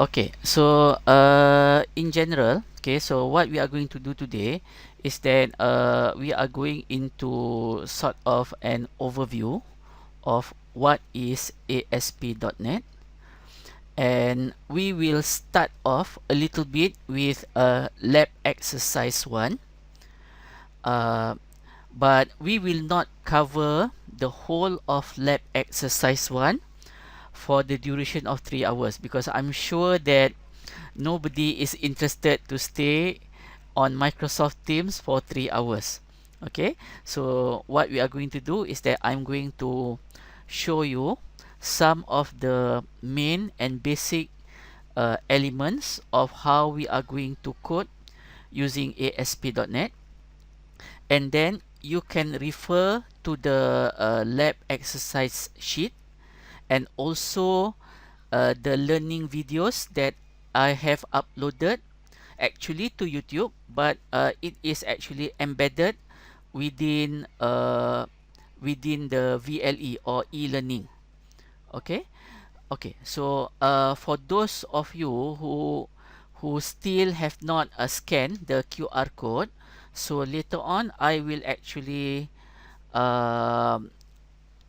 Okay, so in general, okay, so what we are going to do today is that we are going into sort of an overview of what is ASP.NET, and we will start off a little bit with lab exercise 1, uh, but we will not cover the whole of lab exercise 1 for the duration of 3 hours, because I'm sure that nobody is interested to stay on Microsoft Teams for 3 hours. Okay, so what we are going to do is that I'm going to show you some of the main and basic elements of how we are going to code using ASP.NET, and then you can refer to the lab exercise sheet and also the learning videos that I have uploaded actually to YouTube, but it is actually embedded within within the VLE or e-learning. Okay, okay. So for those of you who still have not scanned the QR code, so later on um,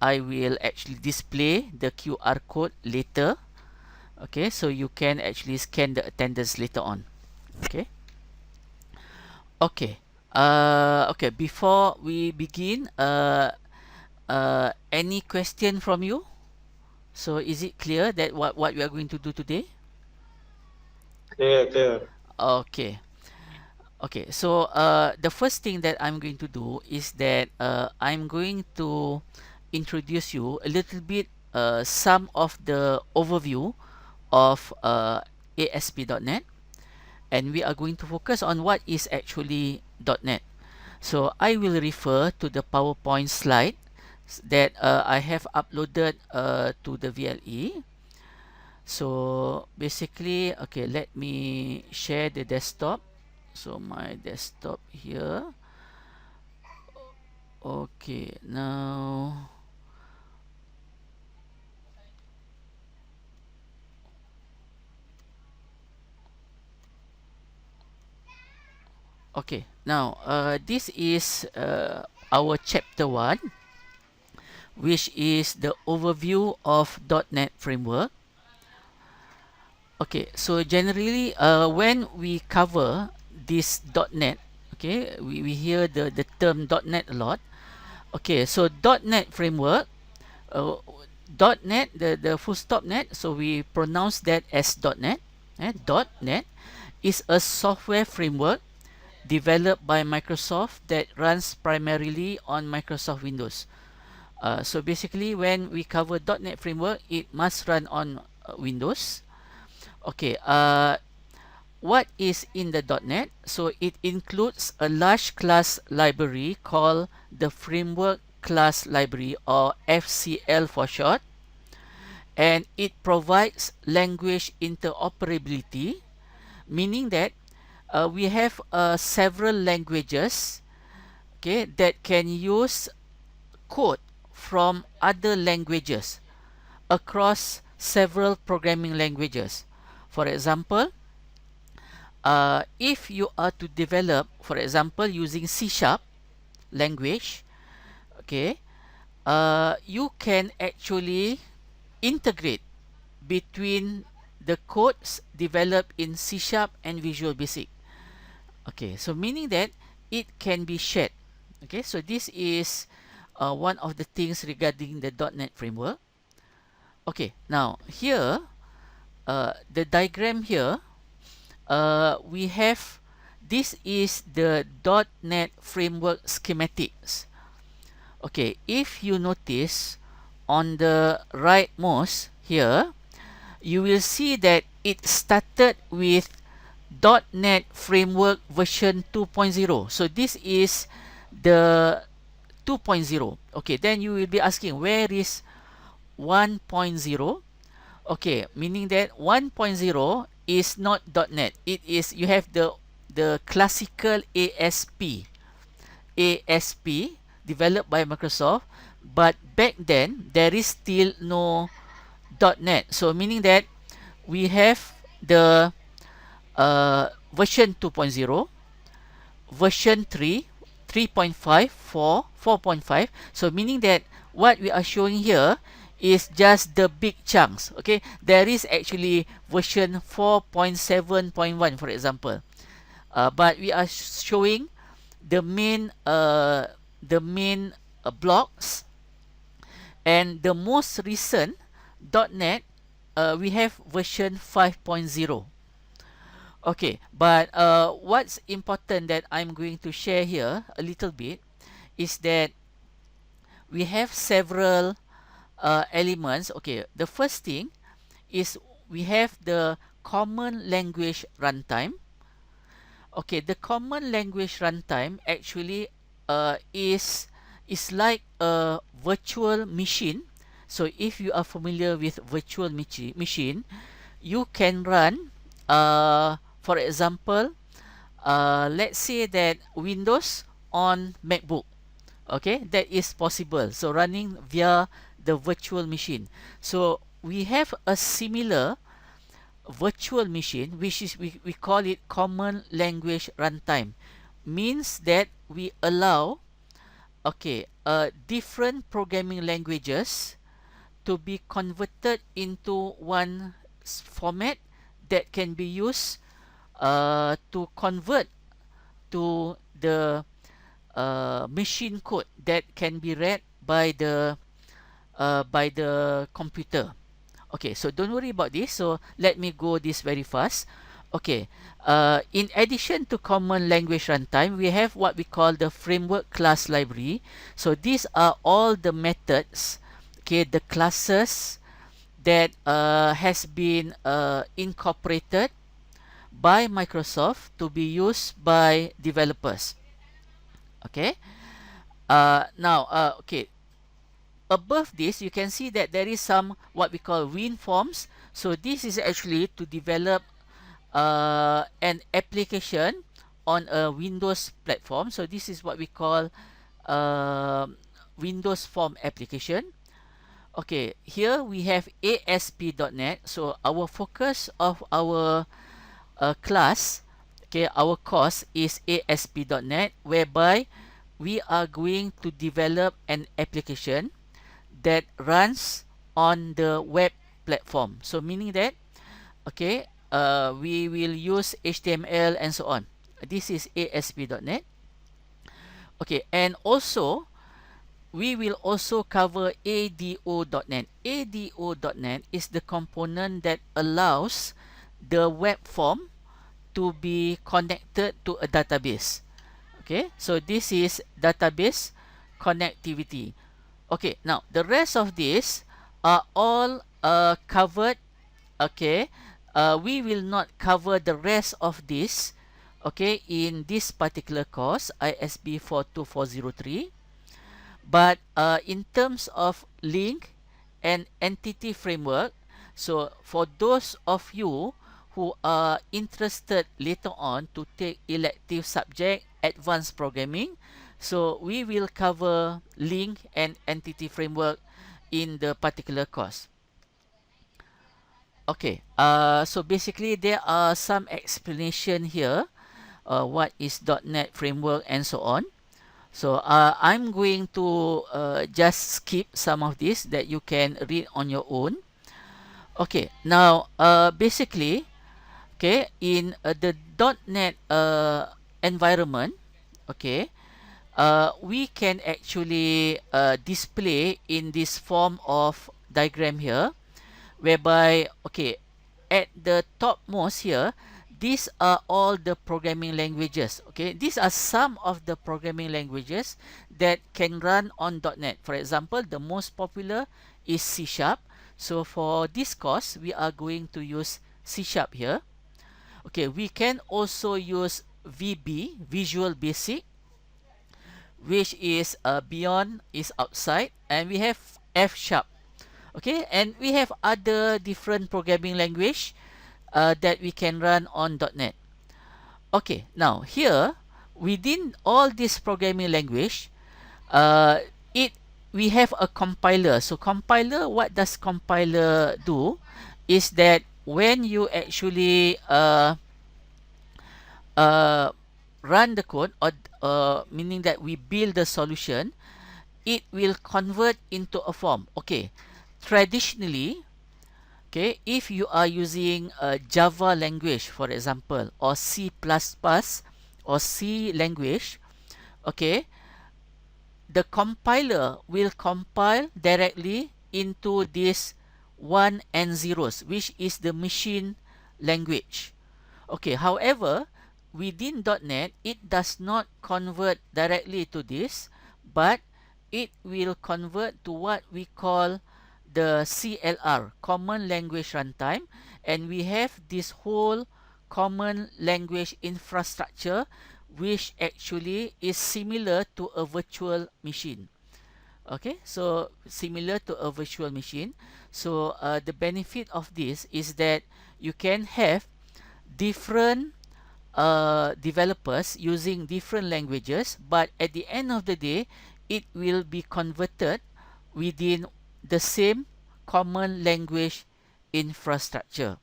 I will actually display the QR code later. Okay, so you can actually scan the attendance later on. Okay. Okay. Okay. Before we begin, any question from you? So is it clear that what we are going to do today? Clear, clear. Okay. Okay. So the first thing that I'm going to do is that I'm going to introduce you a little bit some of the overview of ASP.NET, and we are going to focus on what is actually .NET. So I will refer to the PowerPoint slide that I have uploaded to the VLE. So basically, okay, let me share the desktop. So my desktop here. Okay, now, okay, now this is our chapter 1, which is the overview of .NET framework. Okay, so generally, when we cover this .NET, okay, we hear the term .NET a lot. Okay, so .NET framework, uh, .NET, the full stop net, so we pronounce that as .NET. .NET is a software framework developed by Microsoft that runs primarily on Microsoft Windows. So basically, when we cover .NET framework, it must run on Windows. Okay, what is in the .NET? So it includes a large class library called the Framework Class Library, or FCL for short, and it provides language interoperability, meaning that we have several languages, okay, that can use code from other languages across several programming languages. For example, if you are to develop, for example, using C# language, okay, you can actually integrate between the codes developed in C# and Visual Basic. Okay, so meaning that it can be shared. Okay, so this is one of the things regarding the .NET framework. Okay, now here, the diagram here, we have, this is the .NET framework schematics. Okay, if you notice on the rightmost here, you will see that it started with .NET Framework version 2.0. So this is the 2.0. Okay, then you will be asking, where is 1.0? Okay, meaning that 1.0 is not .NET. It is, you have the classical ASP developed by Microsoft, but back then there is still no .NET. So meaning that we have the version 2.0, version 3, 3.5, 4, 4.5. So meaning that what we are showing here is just the big chunks. Okay, there is actually version 4.7.1, for example, but we are showing the main blocks, and the most recent .NET, we have version 5.0. Okay, but what's important that I'm going to share here a little bit is that we have several elements. Okay, the first thing is we have the common language runtime. Okay, the common language runtime actually is like a virtual machine. So if you are familiar with virtual machine, you can run, for example, let's say that Windows on MacBook. Okay, that is possible. So running via the virtual machine. So we have a similar virtual machine, which is we call it common language runtime. Means that we allow, okay, different programming languages to be converted into one format that can be used to convert to the machine code that can be read by the computer. Okay, so don't worry about this. So let me go this very fast. Okay, in addition to common language runtime, we have what we call the framework class library. So these are all the methods, okay, the classes that has been incorporated by Microsoft to be used by developers. Okay, okay, above this you can see that there is some what we call win forms. So this is actually to develop an application on a Windows platform. So this is what we call uh, Windows form application. Okay, here we have ASP.NET. So our focus of our class, okay, our course is ASP.NET, whereby we are going to develop an application that runs on the web platform. So meaning that, okay, we will use HTML and so on. This is ASP.NET. Okay, and also we will also cover ADO.NET. ADO.NET is the component that allows the web form to be connected to a database. Okay, so this is database connectivity. Okay, now the rest of this are all covered. Okay, we will not cover the rest of this, okay, in this particular course, ISB 42403. But in terms of link and entity framework, so for those of you who are interested later on to take elective subject advanced programming, so we will cover link and entity framework in the particular course. Okay, so basically there are some explanation here, what is .NET framework and so on. So I'm going to just skip some of this that you can read on your own. Okay, now basically, okay, in the .NET environment, okay, we can actually display in this form of diagram here, whereby, okay, at the topmost here, these are all the programming languages. Okay, these are some of the programming languages that can run on .NET. For example, the most popular is C#. So for this course, we are going to use C# here. Okay, we can also use VB, Visual Basic, which is beyond, is outside, and we have F#. Okay, and we have other different programming language that we can run on .NET. Okay, now here, within all this programming language, uh, it we have a compiler. So compiler, what does compiler do is that when you actually uh, run the code, or meaning that we build the solution, it will convert into a form. Okay, traditionally, okay, if you are using a Java language, for example, or C++ or C language, okay, the compiler will compile directly into this one and zeros, which is the machine language. Okay, however, within .NET, it does not convert directly to this, but it will convert to what we call the CLR, Common Language Runtime, and we have this whole common language infrastructure, which actually is similar to a virtual machine. Okay, so similar to a virtual machine. So the benefit of this is that you can have different developers using different languages, but at the end of the day, it will be converted within the same common language infrastructure.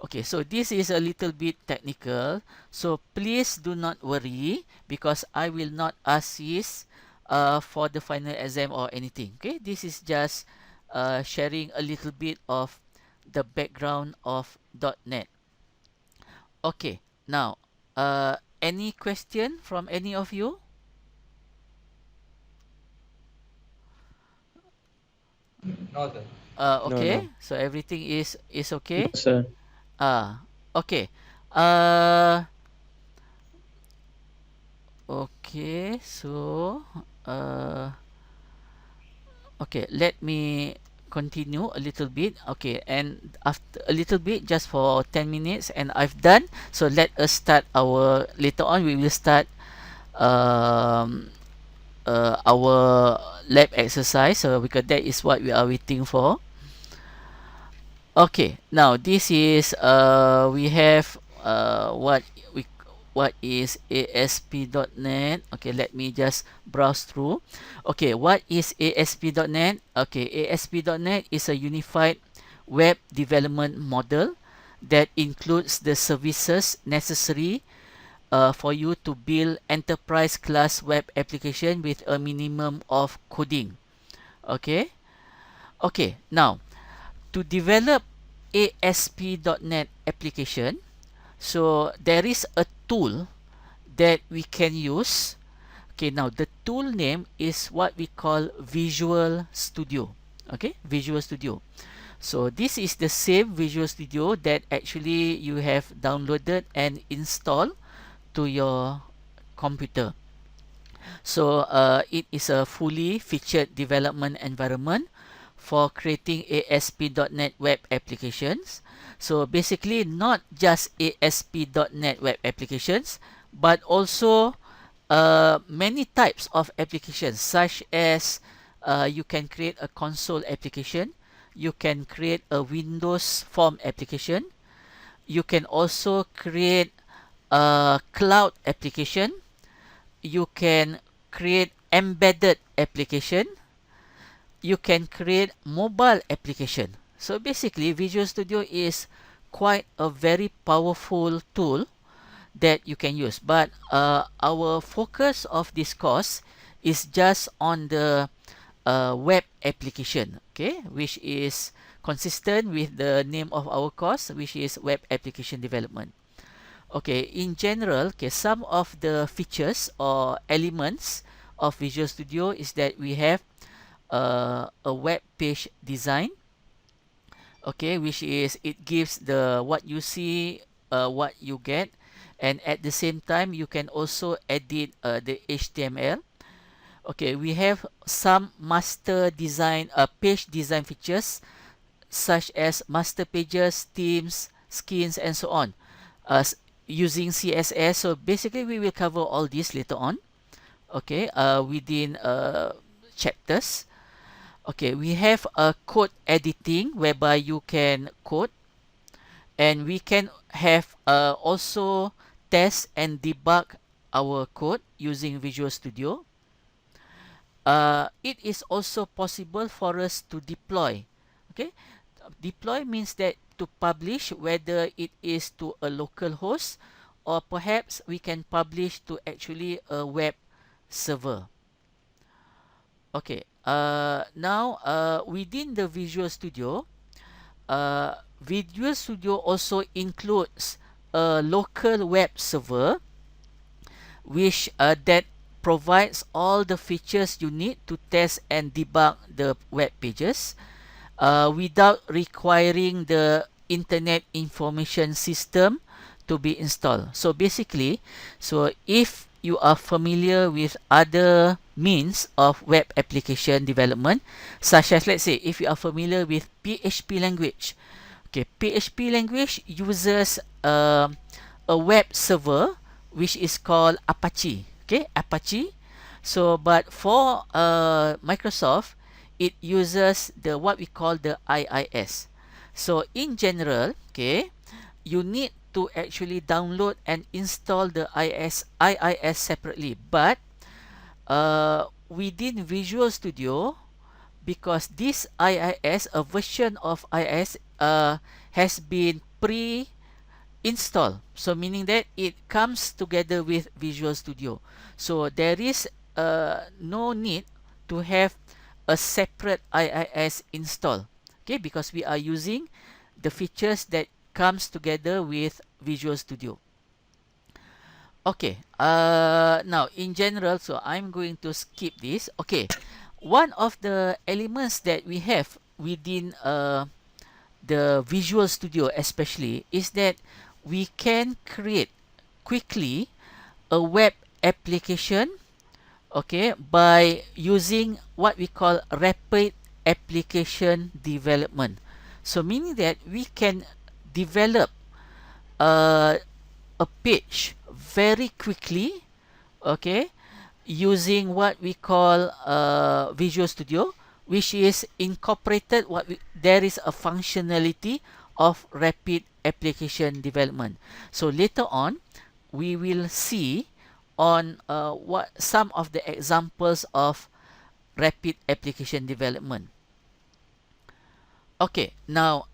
Okay, so this is a little bit technical, so please do not worry because I will not assist for the final exam or anything. Okay, this is just sharing a little bit of the background of .NET. Okay, now, any question from any of you? No, sir. No, Okay, no. so everything is No, okay. sir. Okay. Uh, okay. So, uh, okay. Let me continue a little bit. Okay, and after a little bit, just for 10 minutes, and I've done. So let us start our later on. We will start um our lab exercise, because that is what we are waiting for. Okay, now this is we have we what is ASP.NET. Okay, let me just browse through. Okay, what is ASP.NET? Okay, ASP.NET is a unified web development model that includes the services necessary for you to build enterprise class web application with a minimum of coding. Okay. Okay, now to develop ASP.NET application, so there is a tool that we can use. Okay, now the tool name is what we call Visual Studio. Okay, Visual Studio. So this is the same Visual Studio that actually you have downloaded and installed to your computer. So it is a fully featured development environment for creating ASP.NET web applications. So basically not just ASP.NET web applications, but also many types of applications, such as you can create a console application, you can create a Windows form application, you can also create a cloud application, you can create embedded application, you can create mobile application. So basically Visual Studio is quite a very powerful tool that you can use, but our focus of this course is just on the web application, okay, which is consistent with the name of our course, which is web application development. Okay, in general, okay, some of the features or elements of Visual Studio is that we have a web page design, okay, which is it gives the what you see, what you get, and at the same time you can also edit the HTML. Okay, we have some master design, page design features such as master pages, themes, skins, and so on, using CSS. So basically, we will cover all this later on. Okay, within chapters. Okay, we have a code editing whereby you can code, and we can have also test and debug our code using Visual Studio. It is also possible for us to deploy. Okay, deploy means that to publish, whether it is to a local host or perhaps we can publish to actually a web server. Okay, now within the Visual Studio, Visual Studio also includes a local web server which that provides all the features you need to test and debug the web pages without requiring the Internet Information System to be installed. So basically, so if you are familiar with other means of web application development, such as, let's say, if you are familiar with PHP language, okay, PHP language uses a web server which is called Apache. Okay, Apache. So, but for Microsoft, it uses the what we call the IIS. So, in general, okay, you need to actually download and install the IIS separately. But within Visual Studio, because this IIS, a version of IIS, has been pre-installed. So meaning that it comes together with Visual Studio. So there is no need to have a separate IIS install. Okay, because we are using the features that comes together with Visual Studio. Okay, now in general, so I'm going to skip this. Okay, one of the elements that we have within the Visual Studio especially is that we can create quickly a web application, okay, by using what we call rapid application development. So meaning that we can develop uh, a page very quickly, okay, using what we call Visual Studio, which is incorporated there is a functionality of rapid application development. So later on, we will see on what some of the examples of rapid application development. Okay, now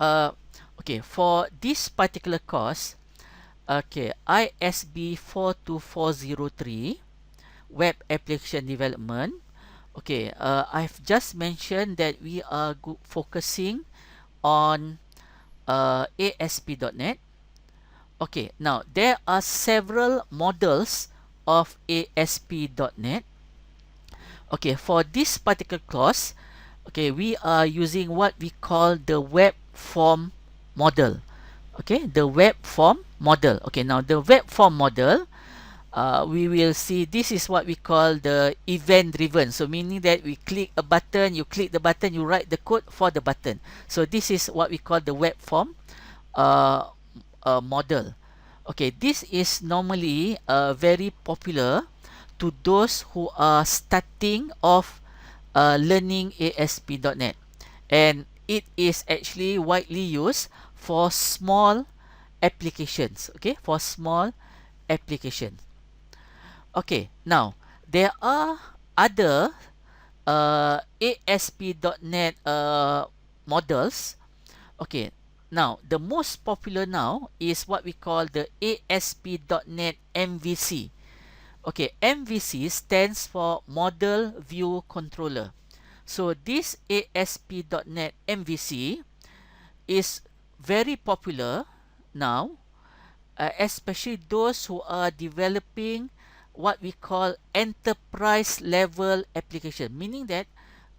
okay, for this particular course, okay, ISB 42403 web application development. Okay, I've just mentioned that we are focusing on ASP.NET. Okay, now there are several models of ASP.NET. Okay, for this particular course, okay, we are using what we call the web form model. Okay, the web form model. Okay, now the web form model, we will see this is what we call the event driven. So meaning that we click a button, you click the button, you write the code for the button. So this is what we call the web form model. Okay, this is normally very popular to those who are starting off learning ASP.NET, and it is actually widely used for small applications. Okay, for small applications. Okay, now there are other ASP.NET models. Okay, now the most popular now is what we call the ASP.NET MVC. Okay, MVC stands for Model View Controller. So this ASP.NET MVC is very popular now, especially those who are developing what we call enterprise level application, meaning that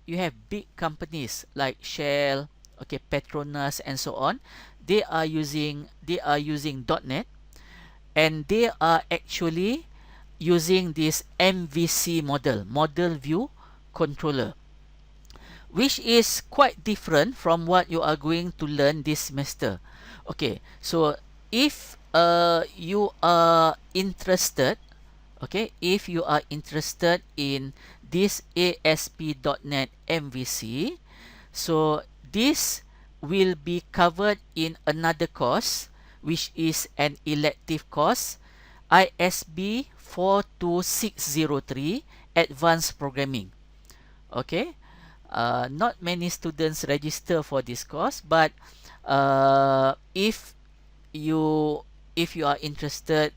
you have big companies like Shell, okay, Petronas, and so on. They are using .NET, and they are actually using this MVC model view controller, which is quite different from what you are going to learn this semester. Okay, so if you are interested, okay, if you are interested in this ASP.NET MVC, so this will be covered in another course, which is an elective course, ISB 42603 Advanced Programming. Okay, not many students register for this course, but If you are interested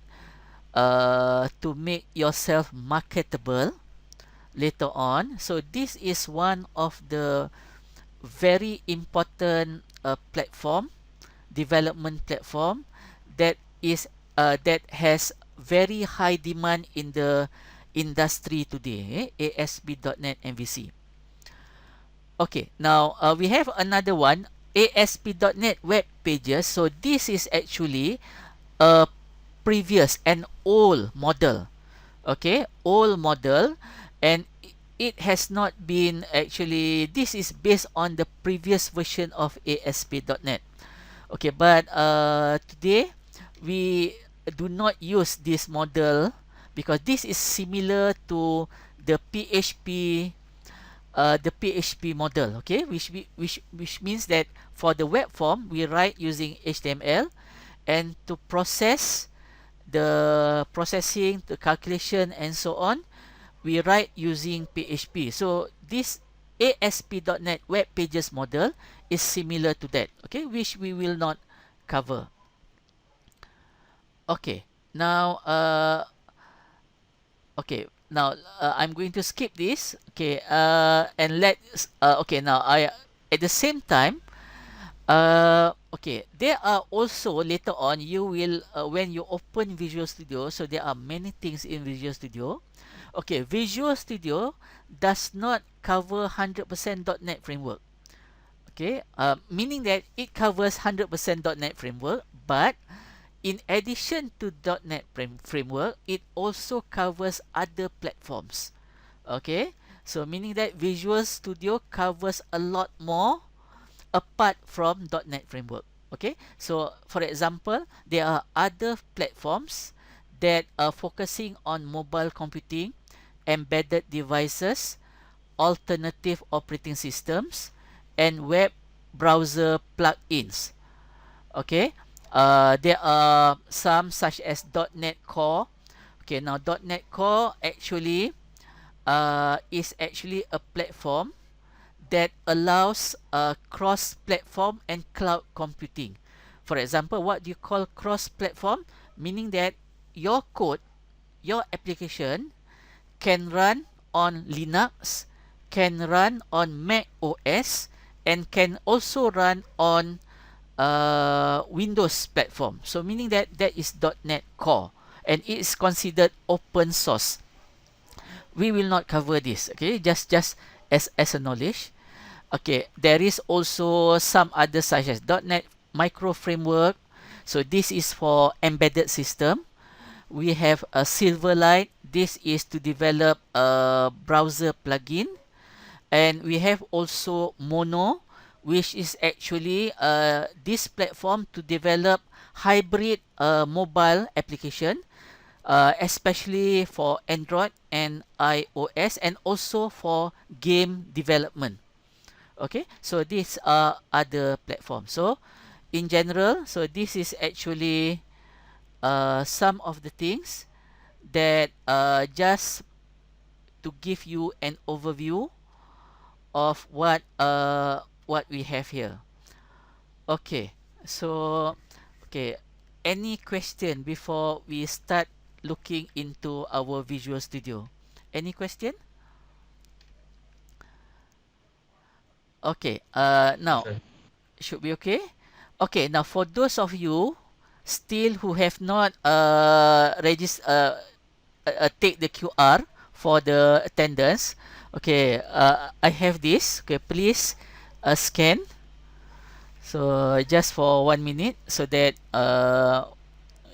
to make yourself marketable later on, so this is one of the very important development platform that is that has very high demand in the industry today, ASP.NET MVC. Okay, now we have another one, ASP.NET Web Pages. So this is actually a previous and old model. Okay, old model, and it has not been actually, this is based on the previous version of ASP.NET. Okay, but today we do not use this model because this is similar to the PHP model. Okay, which means that for the web form we write using HTML, and to process the processing, the calculation, and so on, we write using PHP. So this ASP.NET Web Pages model is similar to that, okay, which we will not cover. Okay, now I'm going to skip this. Okay, and let's okay, now I at the same time, okay, there are also later on you will when you open Visual Studio, so there are many things in Visual Studio. Okay, Visual Studio does not cover 100% .NET framework. Okay, meaning that it covers 100% .NET framework, but in addition to .NET framework, it also covers other platforms. Okay, so meaning that Visual Studio covers a lot more apart from .NET framework. Okay, so for example, there are other platforms that are focusing on mobile computing, embedded devices, alternative operating systems, and web browser plugins. Okay, there are some such as .NET Core. Okay, now .NET Core actually is actually a platform that allows cross-platform and cloud computing. For example, what do you call cross-platform? Meaning that your code, your application can run on Linux, can run on Mac OS, and can also run on Windows platform. So meaning that that is .NET Core, and it is considered open source. We will not cover this. Okay, just as a knowledge. Okay, there is also some other such as .NET Micro Framework. So this is for embedded system. We have a Silverlight. This is to develop a browser plugin. And we have also Mono, which is actually this platform to develop hybrid mobile application, especially for Android and iOS, and also for game development. Okay, so these are other platforms. So in general, so this is actually some of the things that just to give you an overview of what we have here. Okay, so okay, any question before we start looking into our Visual Studio? Any question? Okay, now Okay. should be okay. Okay, now for those of you still who have not take the QR for the attendance. Okay, I have this. Okay, please scan. So just for 1 minute, so that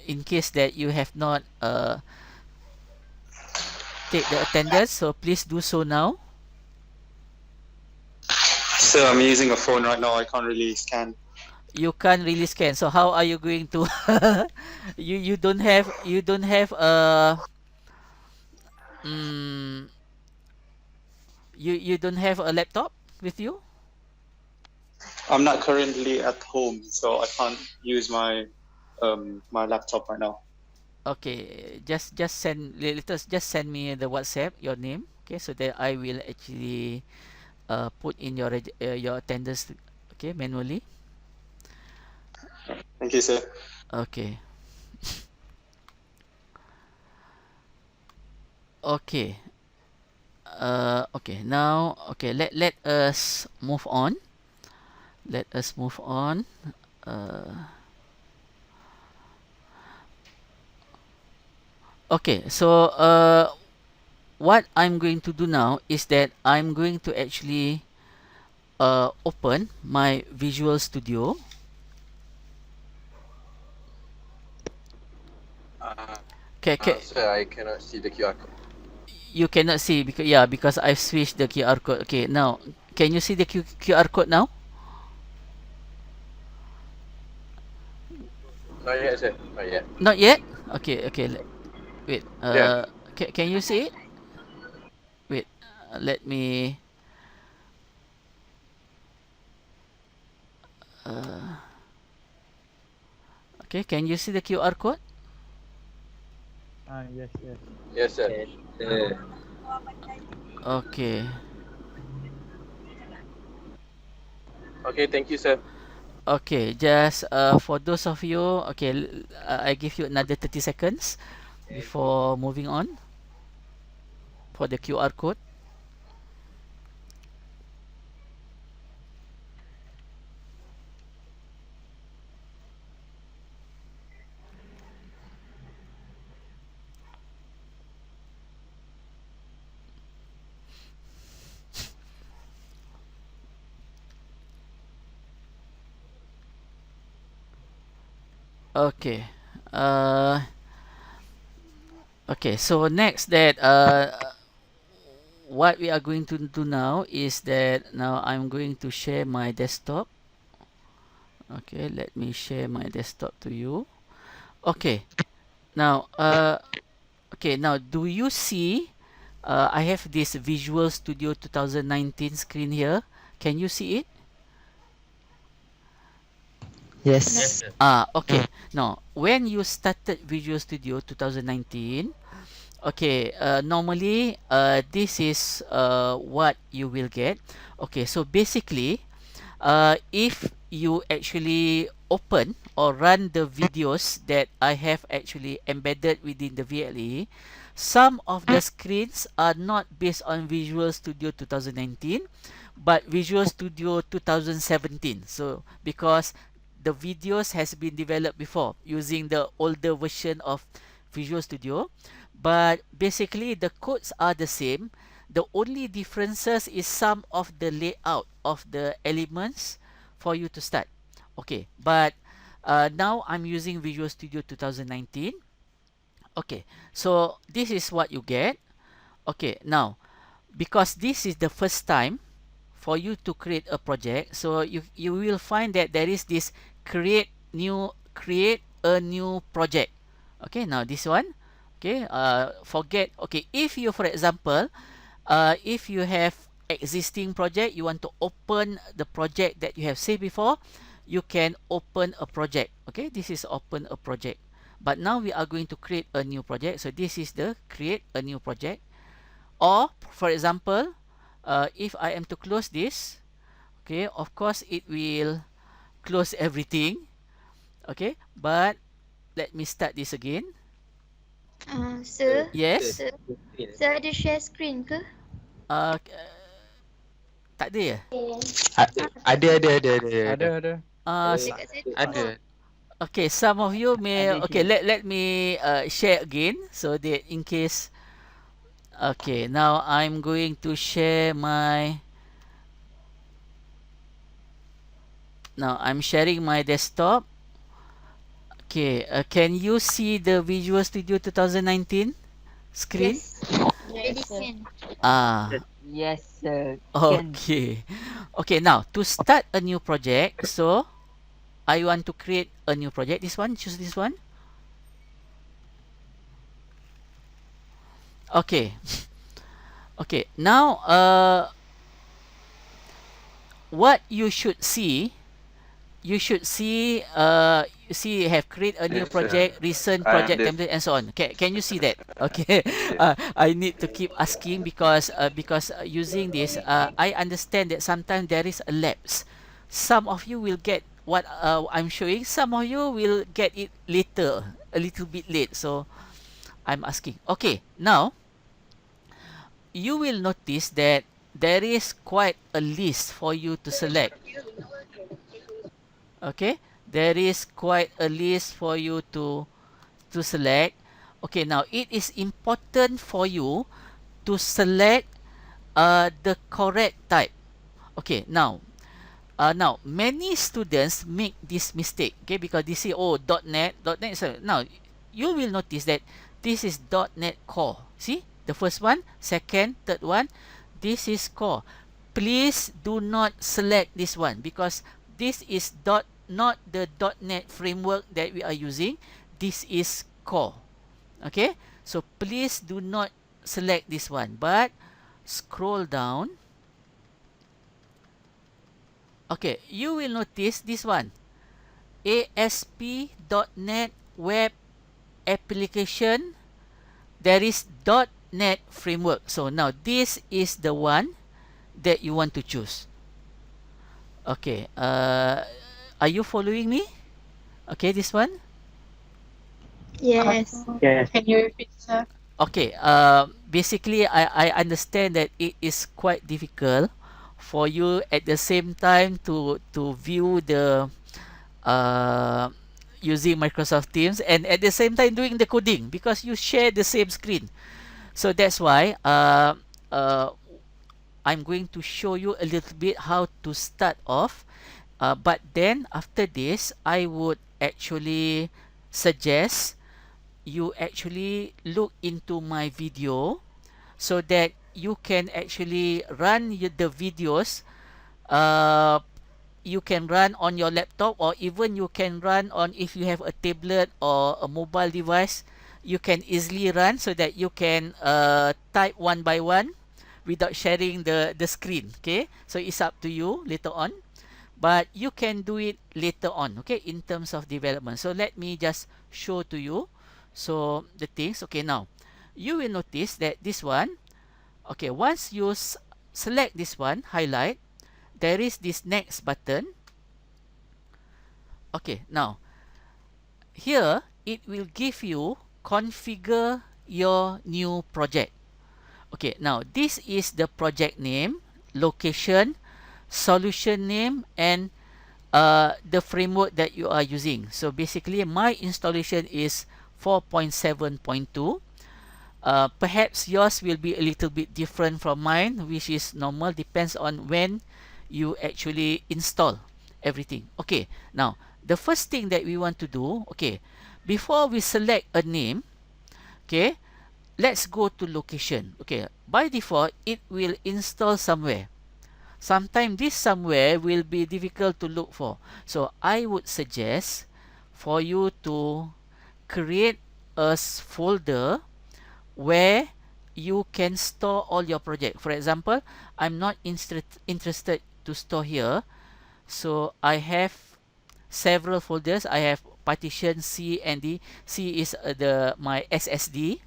in case that you have not take the attendance, so please do so now. So I'm using a phone right now. I can't really scan. You can't really scan. So how are you going to? You don't have mm, you don't have a laptop with you? I'm not currently at home, so I can't use my laptop right now. Okay, just send just send me the WhatsApp your name, okay, so that I will actually put in your your attendance, okay, manually. Thank you, sir. Okay. Okay. Okay. Now, okay. Let us move on. Let us move on. Uh, okay. So, what I'm going to do now is that I'm going to actually open my Visual Studio. Okay. Sir, I cannot see the QR code. You cannot see because, yeah, because I've switched the QR code. Okay. Now, can you see the QR code now? Not yet, sir. Not yet. Not yet. Okay. Okay. Wait. Yeah. Can you see it? Wait. Let me. Uh, okay. Can you see the QR code? Yes, yes. Yes, sir. Okay. Okay, thank you, sir. Okay. Just for those of you. Okay. I give you another 30 seconds before moving on for the QR code. Okay. Uh, okay. So next that what we are going to do now is that now I'm going to share my desktop. Okay, let me share my desktop to you. Okay. Now, okay. Now, do you see? I have this Visual Studio 2019 screen here. Can you see it? Yes. Okay. Now, when you started Visual Studio 2019, okay, normally, this is what you will get. Okay, so basically, if you actually open or run the videos that I have actually embedded within the VLE, some of the screens are not based on Visual Studio 2019 but Visual Studio 2017. So because the videos has been developed before using the older version of Visual Studio, but basically the codes are the same. The only differences is some of the layout of the elements for you to start. Okay, but now I'm using Visual Studio 2019. Okay, so this is what you get. Okay, now because this is the first time for you to create a project, so you will find that there is this create a new project. Okay, now this one. Okay, forget. Okay, if you, for example, if you have existing project, you want to open the project that you have saved before, you can open a project. Okay, this is open a project. But now we are going to create a new project. So this is the create a new project. Or for example, if I am to close this, okay, of course it will close everything. Okay, but let me start this again. Sir, Yes. sir ada share screen ke? uh, tak ada ya? Ada. Dekat saya tak Ada. nampak. Okay, some of you may. Ada Okay, je. let me share again so that in case. Okay, now I'm going to share my. Now I'm sharing my desktop. Okay, can you see the Visual Studio 2019 screen? Yes. Already can. Ah, Yes, sir. Can. okay. Okay, now to start a new project, so I want to create a new project. This one, choose this one. Okay. Okay, now what you should see you see have create a new Yes, sir. project, recent I have project this. template and so on. Can you see that? Okay. I need to keep asking because using this I understand that sometimes there is a lapse. Some of you will get what I'm showing, some of you will get it later, a little bit late. So I'm asking. Okay, now you will notice that there is quite a list for you to select. Okay, there is quite a list for you to select. Okay, now it is important for you to select the correct type. Okay, now many students make this mistake. Okay, because they say, oh, .NET is now you will notice that this is .NET Core. See, the first one, second, third one, this is Core. Please do not select this one because this is not the .NET framework that we are using. This is Core. Okay, so please do not select this one, but scroll down. Okay, you will notice this one, ASP.NET Web Application. There is .NET Framework. So now this is the one that you want to choose. Okay, are you following me? Okay, this one. Yes. Yes. Can you repeat, sir? Okay, basically I understand that it is quite difficult for you at the same time to view the uh, using Microsoft Teams and at the same time doing the coding because you share the same screen. So that's why uh, I'm going to show you a little bit how to start off. But then after this, I would actually suggest you actually look into my video so that you can actually run the videos. You can run on your laptop or even you can run on, if you have a tablet or a mobile device, you can easily run so that you can type one by one without sharing the screen. Okay, so it's up to you later on, but you can do it later on, okay, in terms of development. So let me just show to you so the things. Okay, now you will notice that this one, okay, once you select this one, highlight, there is this next button. Okay, now here it will give you configure your new project. Okay, now this is the project name, location, solution name, and the framework that you are using. So basically my installation is 4.7.2. Perhaps yours will be a little bit different from mine, which is normal, depends on when you actually install everything. Okay, now the first thing that we want to do, okay, before we select a name, okay, let's go to location. Okay, by default it will install somewhere. Sometimes this somewhere will be difficult to look for, so I would suggest for you to create a folder where you can store all your project. For example, I'm not interested to store here, so I have several folders. I have partition C and D. C is my SSD.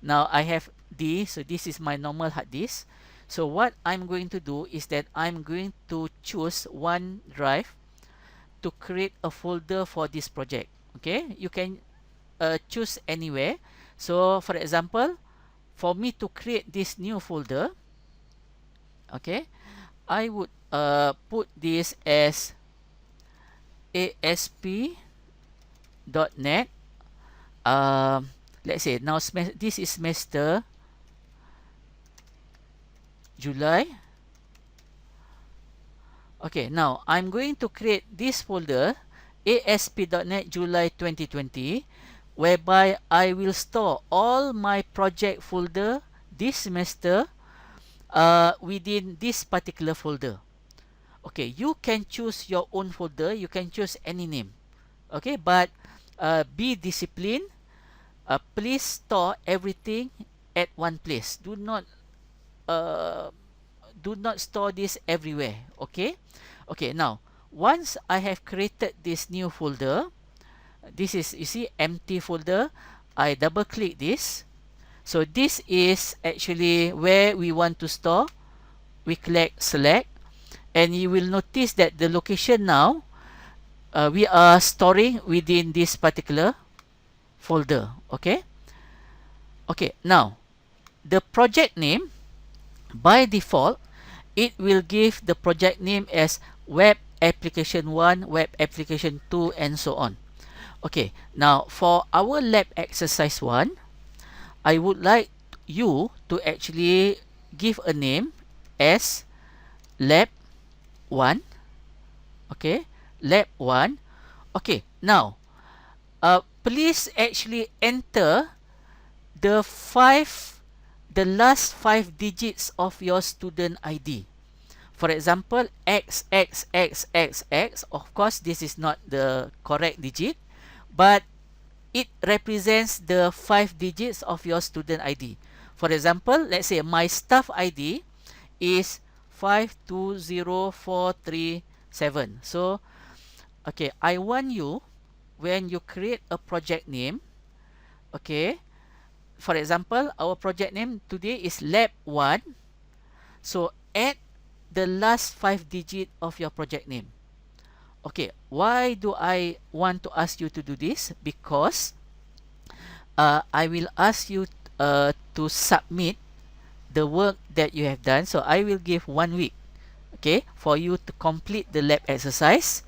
Now I have D, so this is my normal hard disk. So what I'm going to do is that I'm going to choose one drive to create a folder for this project. Okay, you can choose anywhere. So for example, for me to create this new folder, okay, I would put this as ASP.NET. Let's say now this is semester July. Okay, now I'm going to create this folder ASP.NET July 2020, whereby I will store all my project folder this semester within this particular folder. Okay, you can choose your own folder, you can choose any name. Okay, but be disciplined. Please store everything at one place. Uh, do not store this everywhere. Okay, okay, now once I have created this new folder, this is, you see, empty folder. I double click this, so this is actually where we want to store. We click select, and you will notice that the location now we are storing within this particular folder. Okay. Okay, now the project name, by default, it will give the project name as web application 1, web application 2, and so on. Okay, now for our lab exercise 1, I would like you to actually give a name as lab 1. Okay, lab 1. Okay, now please actually enter the last 5 digits of your student ID. For example, XXXXX. Of course, this is not the correct digit, but it represents the 5 digits of your student ID. For example, let's say my staff ID is 520437. So, okay, I want you, when you create a project name, okay, for example, our project name today is Lab 1. So, add the last 5 digit of your project name. Okay, why do I want to ask you to do this? Because I will ask you to submit the work that you have done. So I will give 1 week, okay, for you to complete the lab exercise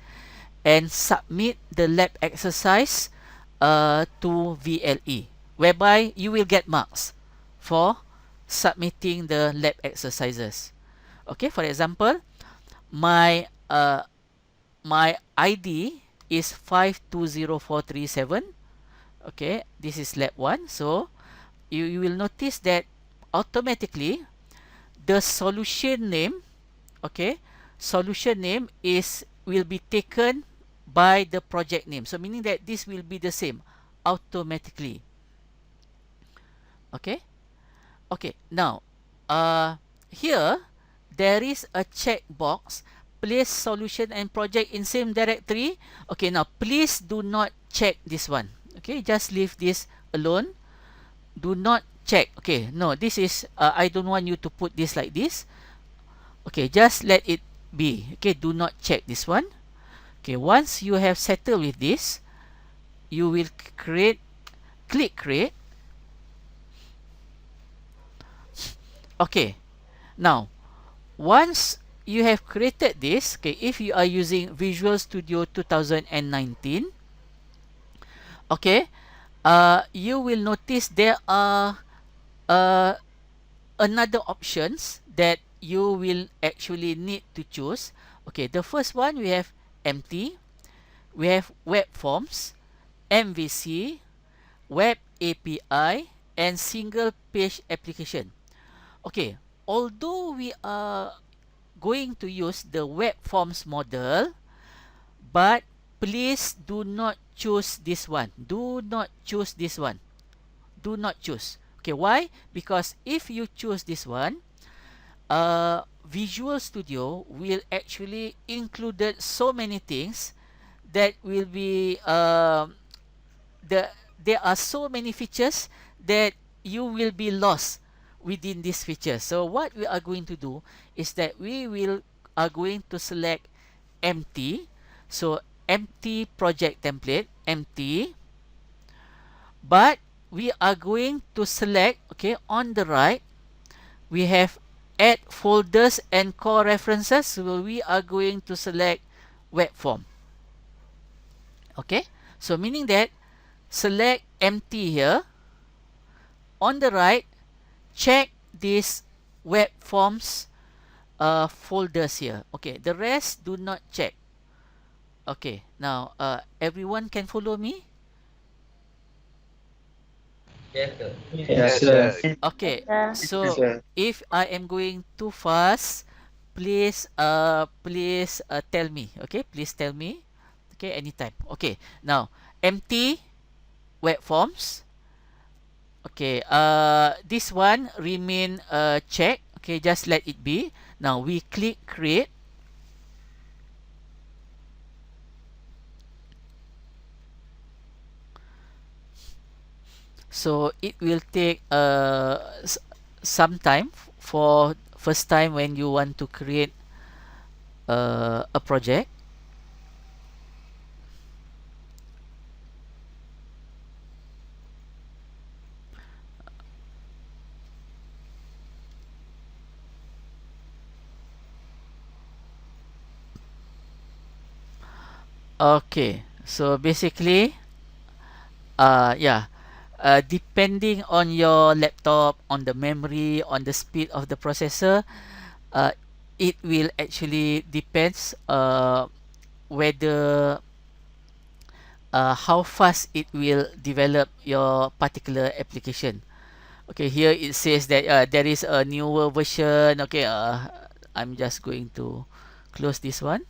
and submit the lab exercise to VLE, whereby you will get marks for submitting the lab exercises. Okay, for example, my my ID is 520437. Okay, this is lab 1. So you will notice that automatically the solution name, okay, solution name will be taken by the project name. So meaning that this will be the same automatically. Okay. Okay, now here there is a checkbox, place solution and project in same directory. Okay, now please do not check this one. Okay, just leave this alone. Do not check. Okay, no, this is I don't want you to put this like this. Okay, just let it be. Okay, do not check this one. Okay, once you have settled with this, you will click create. Okay, now once you have created this, okay, if you are using Visual Studio 2019, okay, you will notice there are uh, another options that you will actually need to choose. Okay, the first one, we have empty, we have web forms, MVC, web API, and single page application. Okay, although we are going to use the web forms model, but please do not choose this one. Do not choose this one. Do not choose. Okay, why? Because if you choose this one, Visual Studio will actually included so many things that will be there are so many features that you will be lost within this feature. So what we are going to do is that we will are going to select empty. So empty project template, empty. But we are going to select, okay, on the right, we have add folders and core references. So we are going to select web form. Okay, so meaning that select empty here. On the right, check this web forms folders here. Okay, the rest do not check. Okay, now everyone can follow me. Yes, sir. Okay, so Yes, sir. if I am going too fast, please tell me. Okay, please tell me. Okay, anytime. Okay, now empty web forms. Okay, this one remain check. Okay, just let it be. Now we click create. So it will take some time for first time when you want to create a project. Okay, so basically, yeah, depending on your laptop, on the memory, on the speed of the processor, uh, it will actually depends whether how fast it will develop your particular application. Okay, here it says that there is a newer version. Okay, I'm just going to close this one.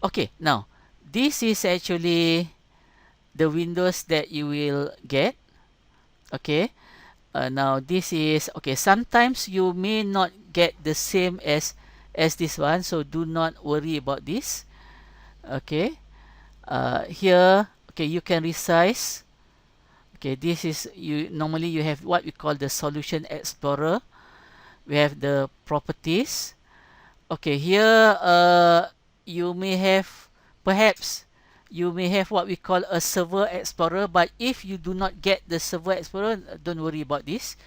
Okay, now this is actually the windows that you will get. Okay, now this is okay. Sometimes you may not get the same as this one, so do not worry about this. Okay, here, okay, you can resize. Okay, this is you normally you have what we call the solution explorer. We have the properties. Okay, here you may have perhaps you may have what we call a server explorer, but if you do not get the server explorer, don't worry about this.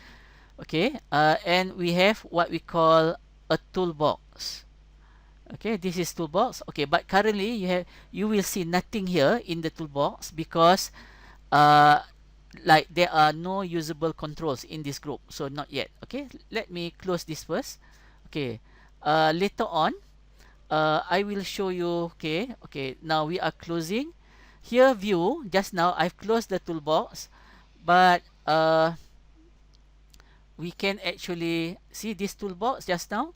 Okay, and we have what we call a toolbox. Okay, this is toolbox. Okay, but currently you will see nothing here in the toolbox because uh, like there are no usable controls in this group, so not yet. Okay, let me close this first. Okay, later on I will show you. Okay, okay, now we are closing here view. Just now I've closed the toolbox, but we can actually see this toolbox just now.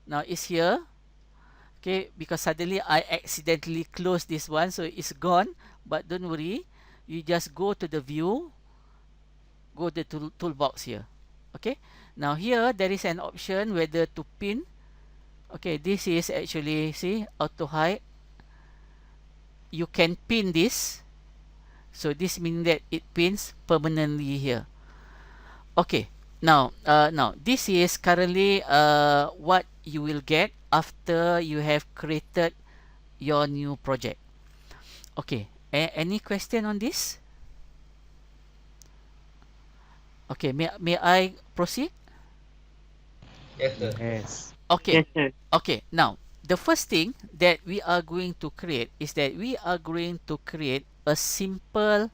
Now it's here. Okay, because suddenly I accidentally closed this one, so it's gone. But don't worry, you just go to the view, go to the toolbox here. Okay, now here there is an option whether to pin. Okay, this is actually, see, auto hide. You can pin this, so this means that it pins permanently here. Okay, now this is currently what you will get after you have created your new project. Okay, any question on this? Okay, may I proceed? Yes. Okay, Yes, sir. okay, now the first thing that we are going to create is that we are going to create a simple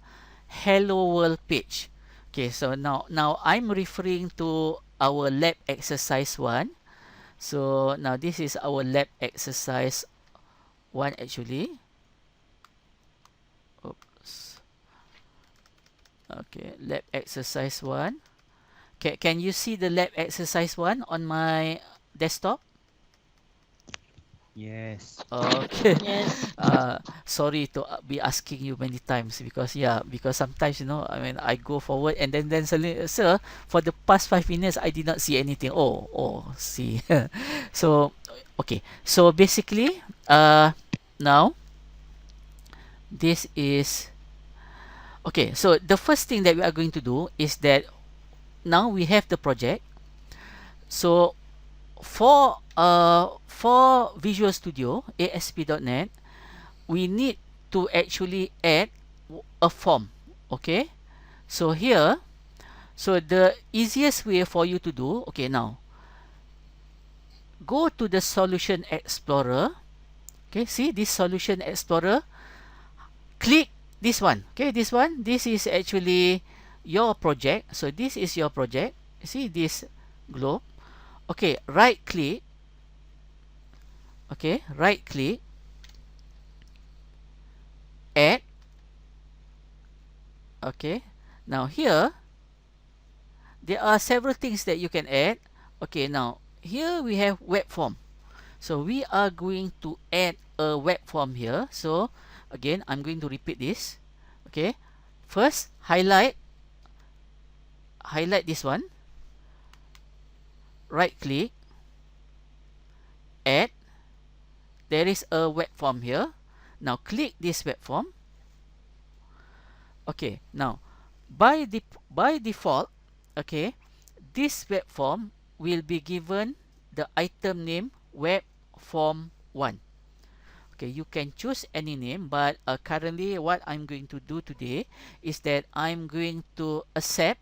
hello world page. Okay, so now I'm referring to our lab exercise 1. So now this is our lab exercise 1 actually. Oops. Okay, lab exercise 1. Can you see the lab exercise 1 on my desktop? Yes. Okay. Yes. Sorry to be asking you many times because yeah, because sometimes I mean I go forward and then suddenly, sir, for the past 5 minutes I did not see anything. See. So okay. So basically, now this is okay. So the first thing that we are going to do is that now we have the project. So for Visual Studio ASP.NET, we need to actually add a form. Okay, so here, so the easiest way for you to do, okay, now go to the Solution Explorer. Okay, see this Solution Explorer, click this one. Okay, this is actually your project. So this is your project. See this globe. Okay, right click. Okay, right click, add. Okay, now here there are several things that you can add. Okay, now here we have web form. So we are going to add a web form here. So again, I'm going to repeat this. Okay, first highlight this one, right click, add. There is a web form here. Now click this web form. Okay, now by default, okay, this web form will be given the item name web form 1. Okay, you can choose any name, but currently what I'm going to do today is that I'm going to accept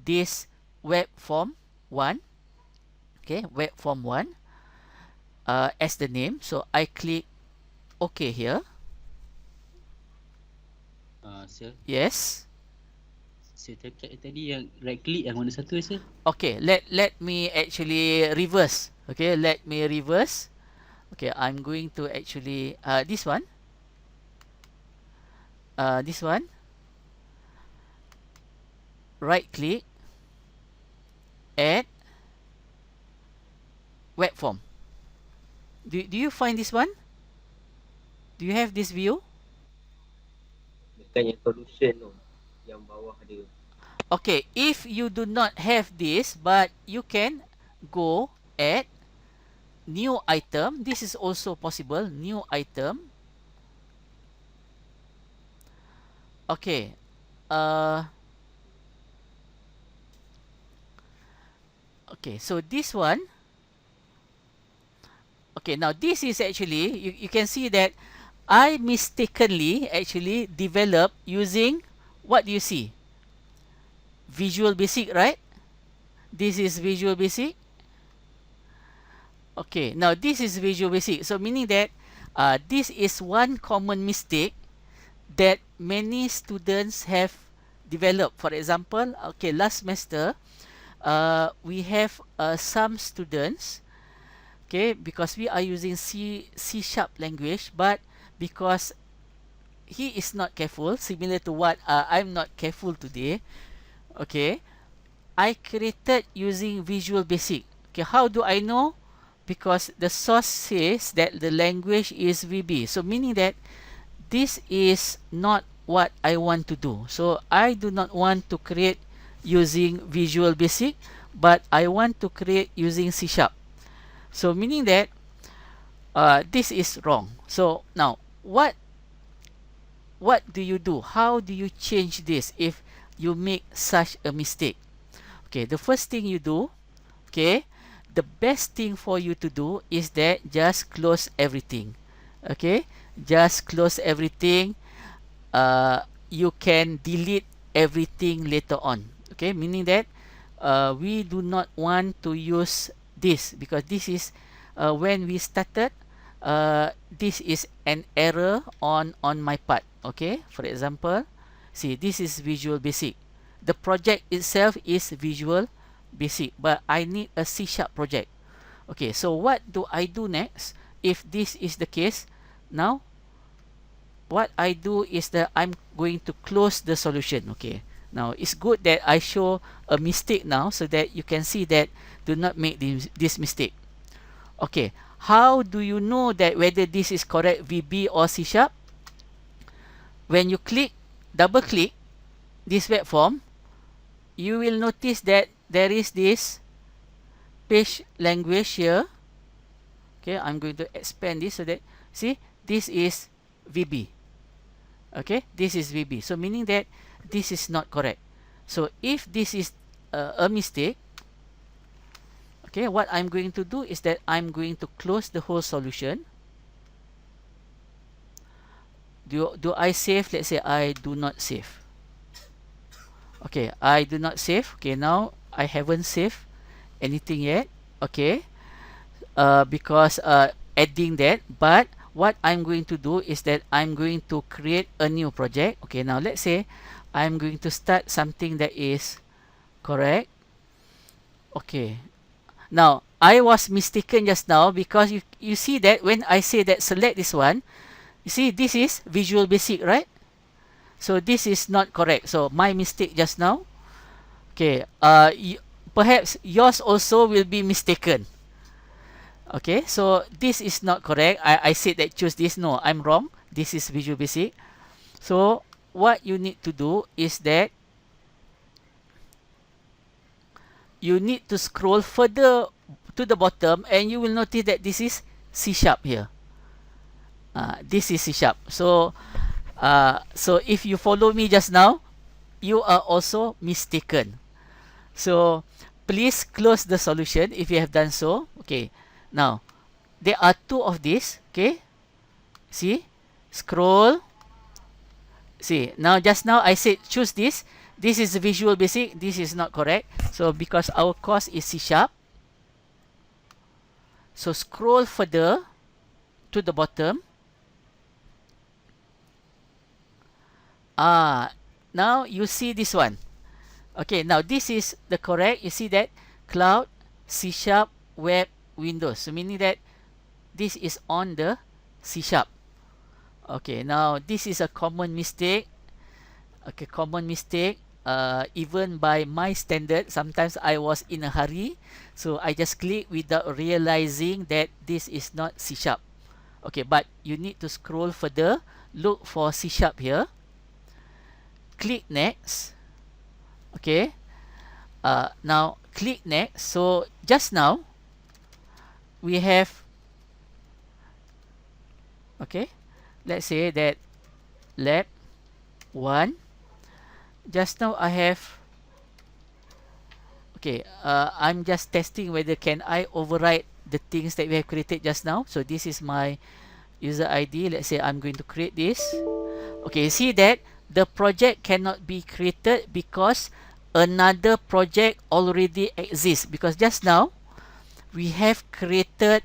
this web form 1. Okay, web form 1 as the name. So I click OK here. Sir. Yes. Saya cakap tadi yang right click yang mana satu sir? Okay, let me actually reverse. Okay, let me reverse. Okay, I'm going to actually this one. This one. Right click, add web form. Do you find this one? Do you have this view? Bukan yang solution tu. Yang bawah ada. Okay, if you do not have this, but you can go add new item. This is also possible. New item. Okay. Okay, so this one. Okay, now this is actually, you can see that I mistakenly actually developed using, what do you see? Visual Basic, right? This is Visual Basic. Okay, now this is Visual Basic. So meaning that this is one common mistake that many students have developed. For example, okay, last semester, we have some students, okay, because we are using C sharp language, but because he is not careful, similar to what I'm not careful today, okay, I created using Visual Basic. Okay, how do I know? Because the source says that the language is VB. So meaning that this is not what I want to do. So I do not want to create using Visual Basic, but I want to create using C sharp. So meaning that this is wrong. So now what do you do? How do you change this if you make such a mistake? Okay, the first thing you do, okay, the best thing for you to do is that just close everything. Okay, just close everything. You can delete everything later on. Okay, meaning that we do not want to use this, because this is when we started, this is an error on my part. Okay, for example, see, this is Visual Basic. The project itself is Visual Basic, but I need a C sharp project. Okay, so what do I do next if this is the case? Now what I do is that I'm going to close the solution. Okay, now it's good that I show a mistake now, so that you can see that do not make this mistake. Okay, how do you know that whether this is correct VB or C sharp? When you double click this web form, you will notice that there is this page language here. Okay, I'm going to expand this so that, see, this is VB. Okay, this is VB. So meaning that this is not correct. So if this is a mistake, okay, what I'm going to do is that I'm going to close the whole solution. Do I save? Let's say I do not save. Okay, I do not save. Okay, now I haven't saved anything yet. Okay, because adding that, but what I'm going to do is that I'm going to create a new project. Okay, now let's say I'm going to start something that is correct. Okay, now I was mistaken just now, because you see that when I say that select this one, you see this is Visual Basic, right? So this is not correct. So my mistake just now. Okay, perhaps yours also will be mistaken. Okay, so this is not correct. I said that choose this. No, I'm wrong. This is Visual Basic. So what you need to do is that you need to scroll further to the bottom, and you will notice that this is C sharp here. This is C sharp. So if you follow me just now, you are also mistaken. So please close the solution if you have done so. Okay, now there are two of these. Okay, see, scroll. See, now just now I said choose this. This is Visual Basic. This is not correct. So because our course is C sharp, so scroll further to the bottom. Now you see this one. Okay, now this is the correct. You see that cloud, C sharp, web, Windows. So meaning that this is on the C sharp. Okay, now this is a common mistake. Okay, common mistake. Even by my standard, sometimes I was in a hurry, so I just click without realizing that this is not C sharp. Okay, but you need to scroll further, look for C sharp here, click next. Okay, now click next. So just now we have, okay, let's say that lab 1. Just now I have, okay, I'm just testing whether can I overwrite the things that we have created just now. So this is my user ID. Let's say I'm going to create this. Okay, see that the project cannot be created because another project already exists, because just now we have created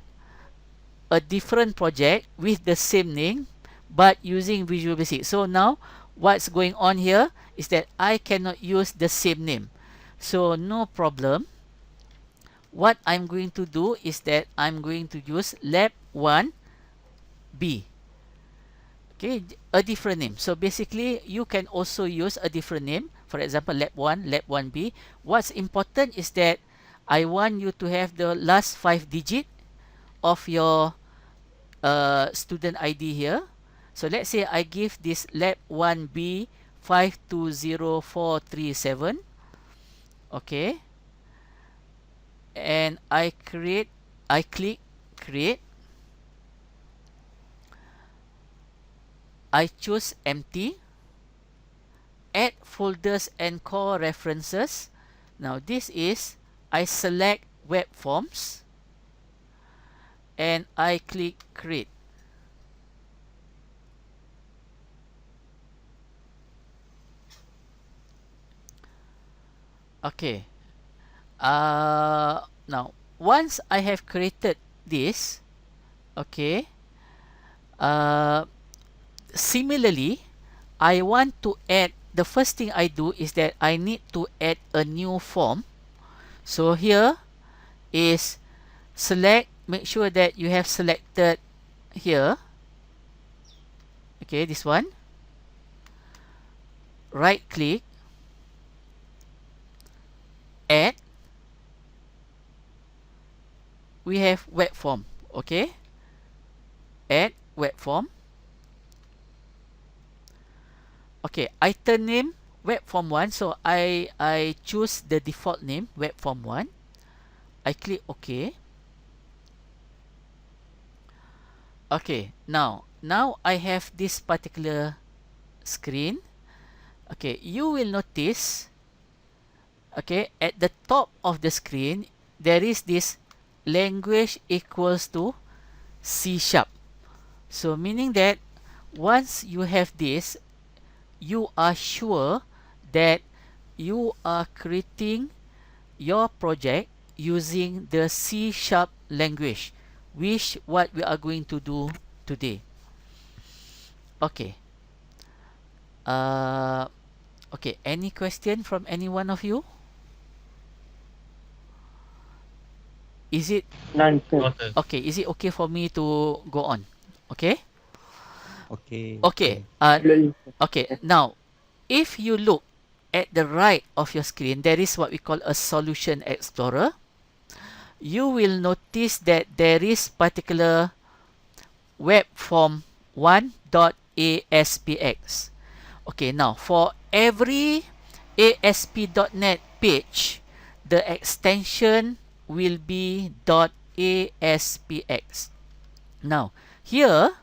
a different project with the same name but using Visual Basic. So now what's going on here is that I cannot use the same name. So no problem. What I'm going to do is that I'm going to use lab 1B. Okay, a different name. So basically you can also use a different name. For example, lab 1, lab 1B. What's important is that I want you to have the last 5 digit of your student ID here. So let's say I give this lab 1B 520437. Okay, and I click create. I choose empty, add folders and core references. Now this is, I select web forms and I click create. Okay, now once I have created this, okay, similarly I want to add, the first thing I do is that I need to add a new form. So here is select, make sure that you have selected here, okay, this one, right click, add, we have web form. Okay, add web form. Okay, item name web form 1. So I choose the default name web form 1. I click OK. Okay, now I have this particular screen. Okay, you will notice, okay, at the top of the screen there is this language equals to C sharp. So meaning that once you have this, you are sure that you are creating your project using the C sharp language, which what we are going to do today. Okay. Okay, any question from any one of you? Is it None, sir. okay? Is it okay for me to go on? Okay. Okay. Okay. Slowly, sir. Okay. Now, if you look at the right of your screen, there is what we call a solution explorer. You will notice that there is particular web form 1.aspx. Okay, now for every ASP.NET page, the extension will be .aspx. Now, here,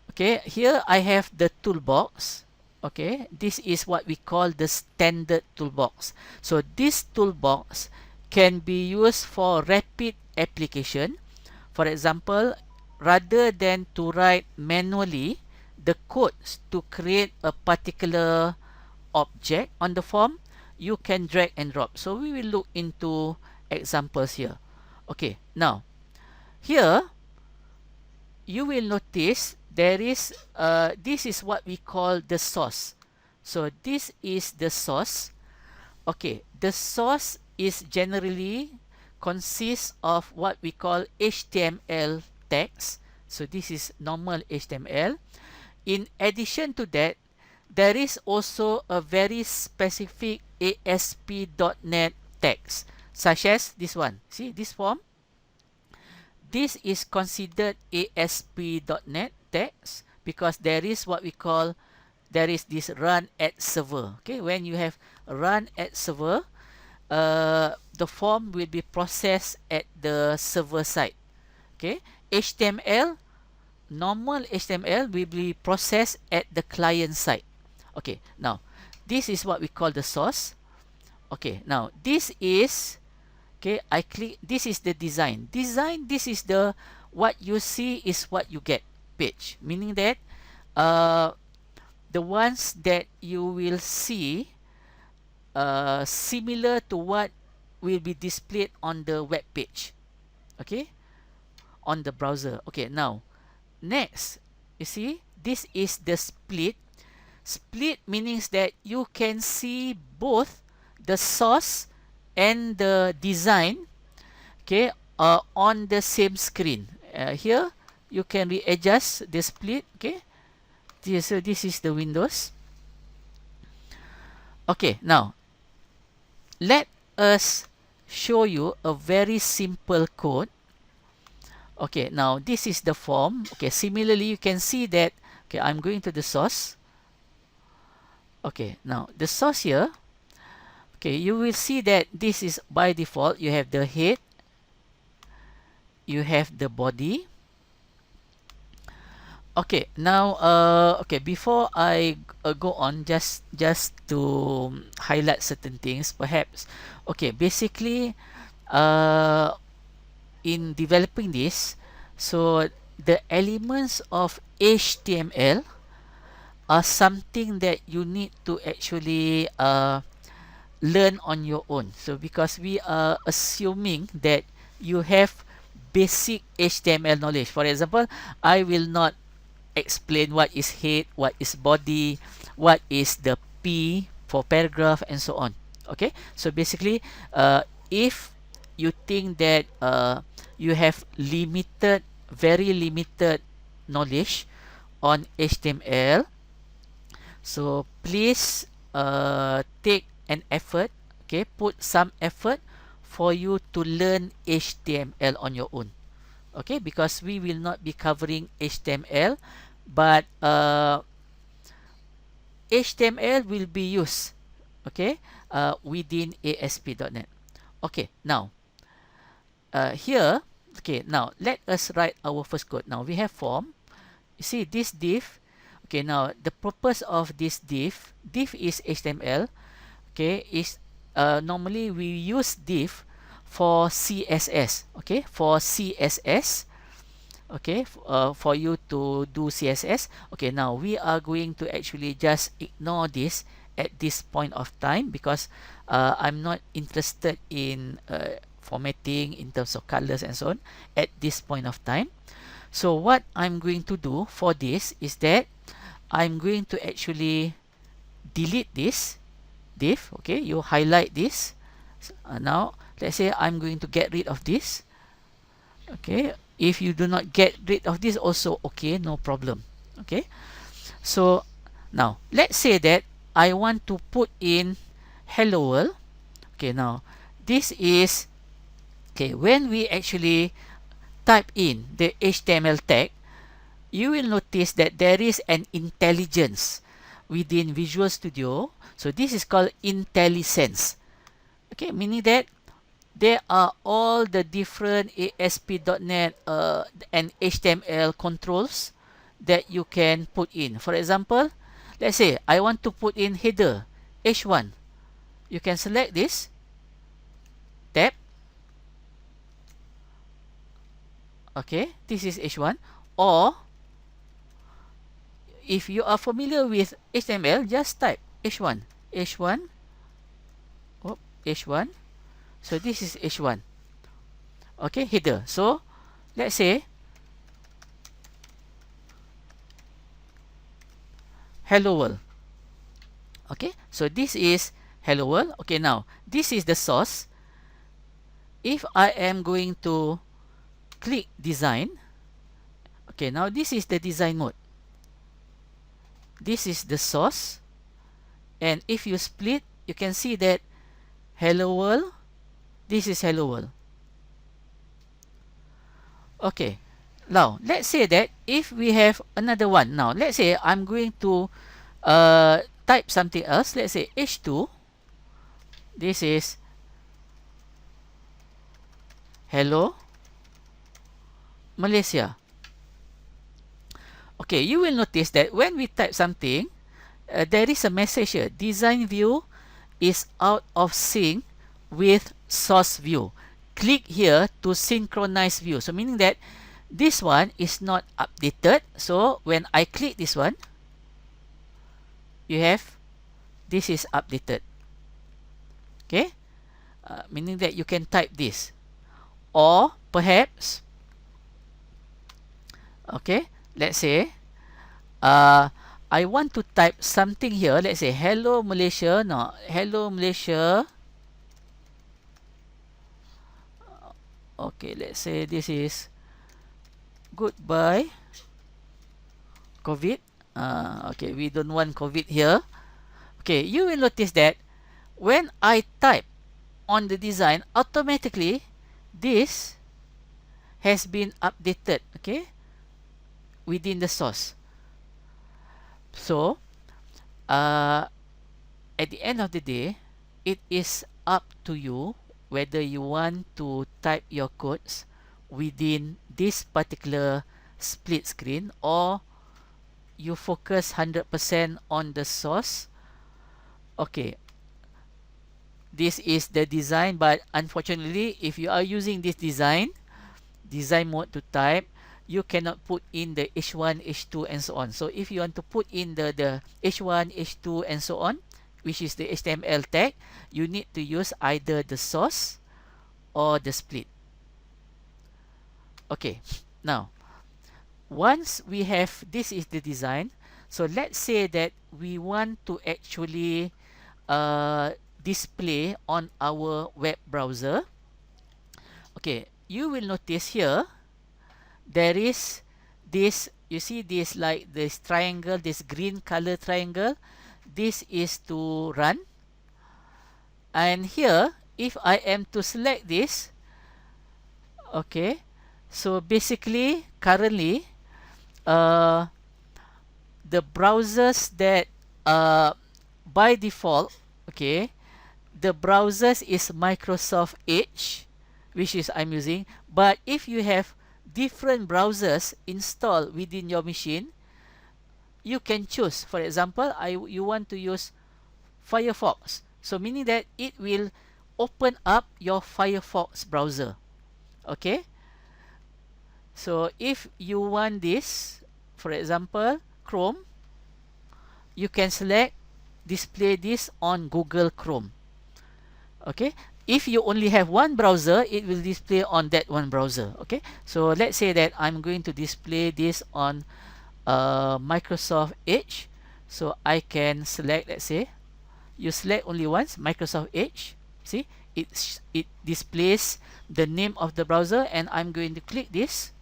okay, here I have the toolbox. Okay, this is what we call the standard toolbox. So this toolbox can be used for rapid application. For example, rather than to write manually the codes to create a particular object on the form, you can drag and drop. So we will look into examples here. Okay, now here you will notice there is this is what we call the source. So this is the source. Okay, the source is generally consists of what we call HTML text. So this is normal HTML. In addition to that, there is also a very specific ASP.NET text, such as this one. See this form? This is considered ASP.NET text because there is what we call, there is this run at server. Okay, when you have run at server, the form will be processed at the server side. Okay, HTML, normal HTML will be processed at the client side. Okay, now this is what we call the source. Okay, now this is, okay, I click, this is the design. This is the, what you see is what you get page. Meaning that the ones that you will see similar to what will be displayed on the web page. Okay, on the browser. Okay, now next, you see, this is the split. Split means that you can see both the source and the design, okay, on the same screen. Here you can readjust the split. Okay, this is the Windows. Okay, now let us show you a very simple code. Okay, now this is the form. Okay, similarly you can see that, okay, I'm going to the source. Okay, now the source here, okay, you will see that this is by default. You have the head, you have the body. Okay, now okay, before I go on, just to highlight certain things perhaps. Okay, basically in developing this, so the elements of HTML are something that you need to actually learn on your own. So because we are assuming that you have basic HTML knowledge. For example, I will not explain what is head, what is body, what is the P for paragraph, and so on. Okay, so basically if you think that you have limited, very limited knowledge on HTML, so please take an effort, okay, put some effort for you to learn HTML on your own. Okay, because we will not be covering HTML, but HTML will be used, okay, within ASP.NET. Okay, now here, okay, now let us write our first code. Now we have form. You see this div. Okay, now the purpose of this div is HTML. Okay, is normally we use div for CSS. Okay, for CSS. Okay, for you to do CSS. Okay, now we are going to actually just ignore this at this point of time because I'm not interested in formatting in terms of colors and so on at this point of time. So what I'm going to do for this is that I'm going to actually delete this div. Okay, you highlight this. Now let's say I'm going to get rid of this. Okay, if you do not get rid of this also, okay, no problem. Okay, so now let's say that I want to put in hello world. Okay, now this is, okay, when we actually type in the HTML tag, you will notice that there is an intelligence within Visual Studio. So this is called IntelliSense. Okay, meaning that there are all the different ASP.NET and HTML controls that you can put in. For example, let's say I want to put in header H1. You can select this tab. Okay, this is H1. Or if you are familiar with HTML, just type H1, H1, oh, H1. So this is H1. Okay, header. So let's say hello world. Okay, so this is hello world. Okay, now this is the source. If I am going to click design, okay, now this is the design mode. This is the source, and if you split, you can see that hello world, this is hello world. Okay, now let's say that if we have another one, now let's say I'm going to type something else. Let's say H2, this is hello Malaysia. Okay, you will notice that when we type something, there is a message here. Design view is out of sync with source view. Click here to synchronize view. So meaning that this one is not updated. So when I click this one, you have this is updated. Okay, meaning that you can type this, or perhaps, okay, let's say I want to type something here. Let's say hello Malaysia. No, hello Malaysia. Okay, let's say this is goodbye COVID. Okay, we don't want COVID here. Okay, you will notice that when I type on the design, automatically this has been updated, okay, within the source. So at the end of the day, it is up to you whether you want to type your codes within this particular split screen, or you focus 100% on the source. Okay, this is the design, but unfortunately, if you are using this design mode to type, you cannot put in the H1, H2 and so on. So if you want to put in the H1, H2 and so on, which is the HTML tag, you need to use either the source or the split. Okay, now once we have, this is the design. So let's say that we want to actually display on our web browser. Okay, you will notice here there is this, you see this, like this triangle, this green color triangle. This is to run, and here if I am to select this, okay, so basically currently the browsers that by default, okay, the browsers is Microsoft Edge, which is I'm using. But if you have different browsers installed within your machine, you can choose. For example, you want to use Firefox, so meaning that it will open up your Firefox browser. Okay, so if you want this, for example Chrome, you can select display this on Google Chrome. Okay, if you only have one browser, it will display on that one browser. Okay, so let's say that I'm going to display this on Microsoft Edge. So I can select, let's say you select only once Microsoft Edge. See, it displays the name of the browser, and I'm going to click this.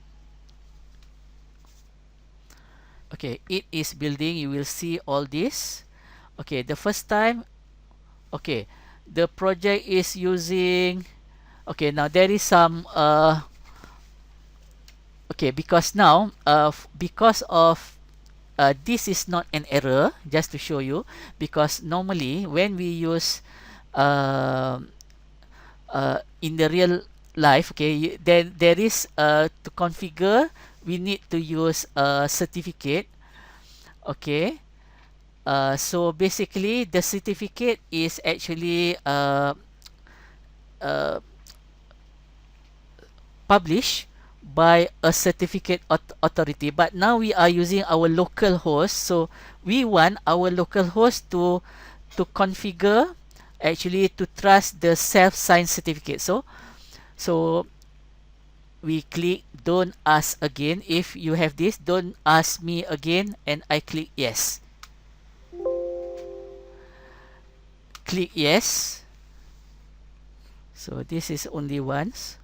Okay, it is building. You will see all this. Okay, the first time, okay, the project is using, okay, now there is some okay, because now because of this is not an error, just to show you, because normally when we use in the real life, okay, there is to configure, we need to use a certificate. Okay, so basically the certificate is actually published by a certificate authority, but now we are using our local host, so we want our local host to configure, actually to trust the self-signed certificate. So we click don't ask again. If you have this, don't ask me again, and I click yes. click yes. So this is only once.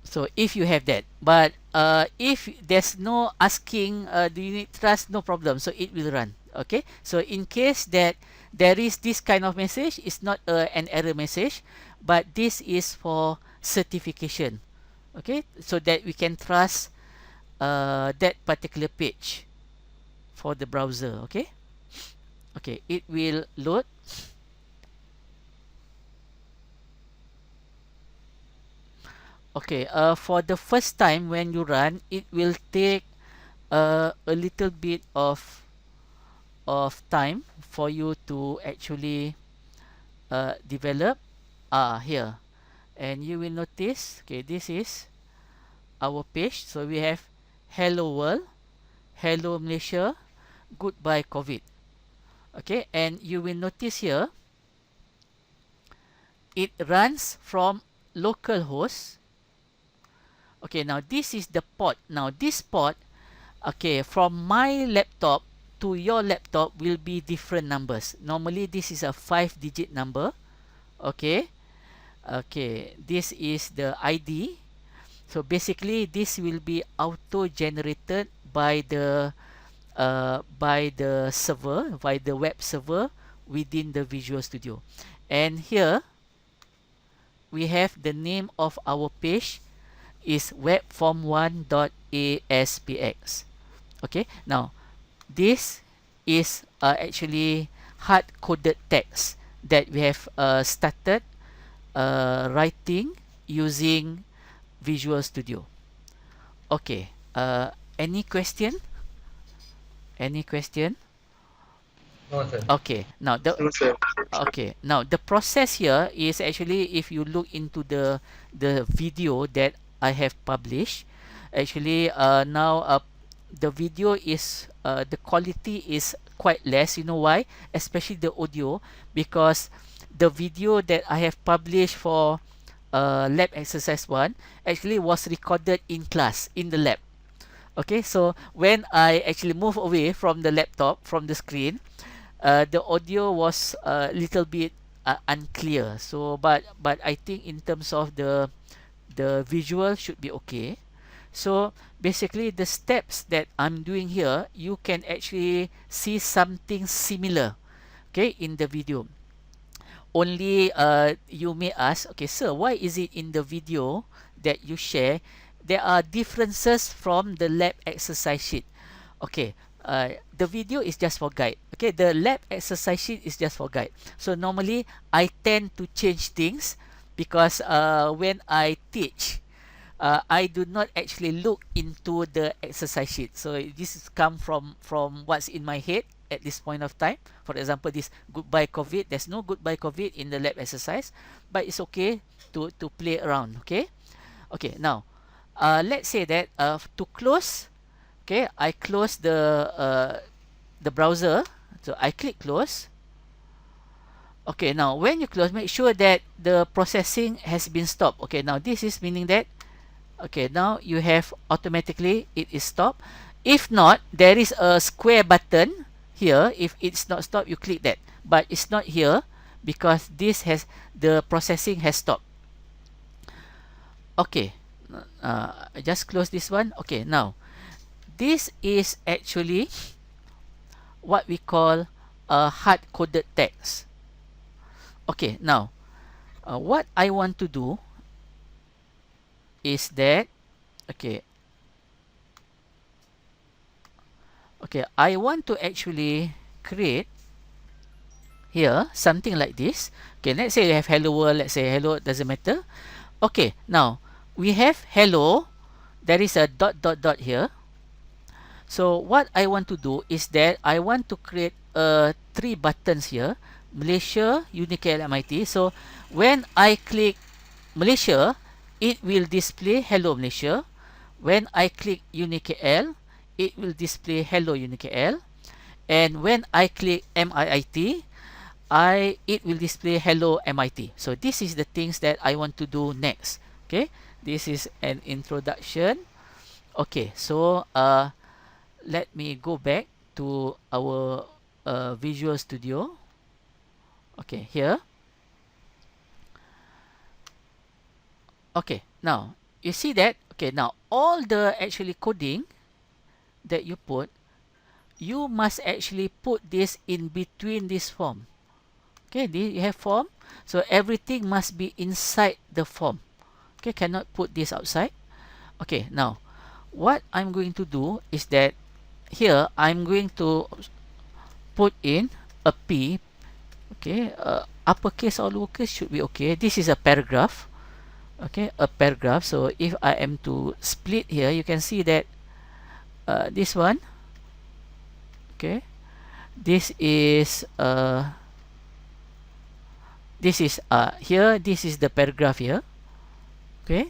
So if you have that, but if there's no asking, do you need trust, no problem, so it will run. Okay, so in case that there is this kind of message, it's not an error message, but this is for certification. Okay, so that we can trust that particular page for the browser. Okay, okay, it will load. Okay, for the first time when you run, it will take a little bit of time for you to actually develop here, and you will notice, okay, this is our page. So we have hello world, hello Malaysia, goodbye COVID. Okay, and you will notice here it runs from localhost. Okay, now this is the port. Now this port, okay, from my laptop to your laptop will be different numbers. Normally this is a 5-digit number. Okay, okay, this is the ID. So basically this will be auto generated by the server, by the web server within the Visual Studio. And here we have the name of our page is webform1.aspx. Okay, now this is actually hard coded text that we have started writing using Visual Studio. Okay, any question? Any question? No, sir. Okay, now the No, sir. okay, now the process here is actually, if you look into the video that I have published, actually now the video is the quality is quite less. You know why? Especially the audio, because the video that I have published for lab exercise 1 actually was recorded in class in the lab. Okay, so when I actually move away from the laptop, from the screen, the audio was a little bit unclear. So but I think in terms of the visual should be okay. So basically the steps that I'm doing here, you can actually see something similar, okay, in the video. Only you may ask, okay sir, why is it in the video that you share there are differences from the lab exercise sheet? Okay, the video is just for guide. Okay, the lab exercise sheet is just for guide. So normally I tend to change things because when I teach, I do not actually look into the exercise sheet. So this is come from what's in my head at this point of time. For example, this goodbye COVID, there's no goodbye COVID in the lab exercise, but it's okay to play around. Okay, okay, now let's say that to close, okay, I close the browser. So I click close. Okay, now when you close, make sure that the processing has been stopped. Okay, now this is meaning that, okay, now you have automatically it is stopped. If not, there is a square button here. If it's not stopped, you click that, but it's not here because this has, the processing has stopped. Okay, I just close this one. Okay, now this is actually what we call a hard coded text. Okay, now what I want to do is that, okay, okay, I want to actually create here something like this. Okay, let's say you have hello world, let's say hello, doesn't matter. Okay, now we have hello, there is a dot dot dot here. So what I want to do is that I want to create 3 buttons here, Malaysia, UniKL, MIT. So when I click Malaysia, it will display hello Malaysia. When I click UniKL, it will display hello UniKL. And when I click MIT, it will display hello MIT. So this is the things that I want to do next. Okay, this is an introduction. Okay, so let me go back to our Visual Studio. Okay, here. Okay, now you see that. Okay, now all the actually coding that you put, you must actually put this in between this form. Okay, you have form, so everything must be inside the form. Okay, cannot put this outside. Okay, now what I'm going to do is that here I'm going to put in a P. Okay, uppercase or lowercase should be okay. This is a paragraph. Okay, a paragraph. So if I am to split here, you can see that this one. Okay, this is here. This is the paragraph here. Okay.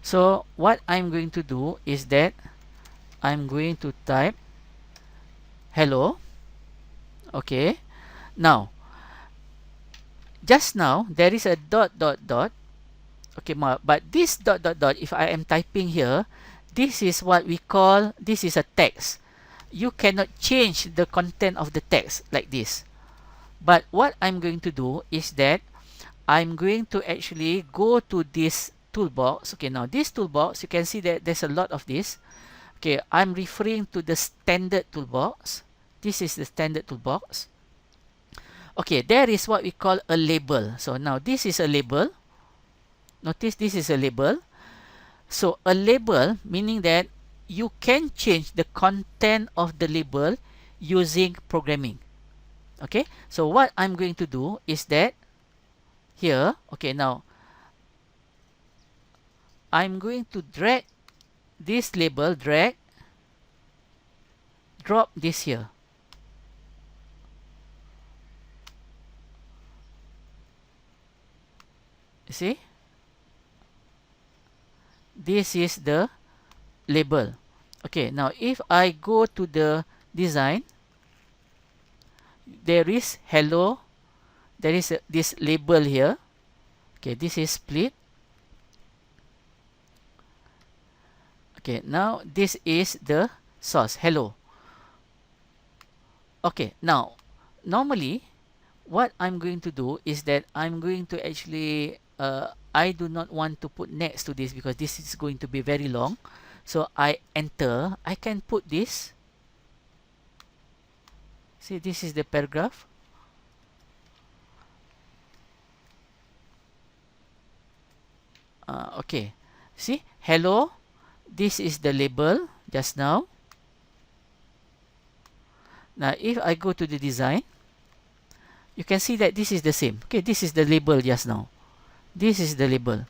So what I'm going to do is that I'm going to type hello. Okay. Now, just now there is a dot dot dot. Okay, but this dot dot dot, if I am typing here, this is what we call, this is a text. You cannot change the content of the text like this. But what I'm going to do is that I'm going to actually go to this toolbox. Okay, now this toolbox, you can see that there's a lot of this. Okay, I'm referring to the standard toolbox. This is the standard toolbox. Okay, there is what we call a label. So now this is a label. Notice this is a label. So a label meaning that you can change the content of the label using programming. Okay, so what I'm going to do is that here, okay, now I'm going to drag this label, drop this here. You see? This is the label. Okay, now if I go to the design, there is hello, there is this label here. Okay, this is split. Okay, now this is the source, hello. Okay, now normally what I'm going to do is that I'm going to actually I do not want to put next to this because this is going to be very long. So I enter, I can put this. See, this is the paragraph. Okay, see, hello, this is the label just now. Now if I go to the design, you can see that this is the same. Okay, this is the label just now. This is the label.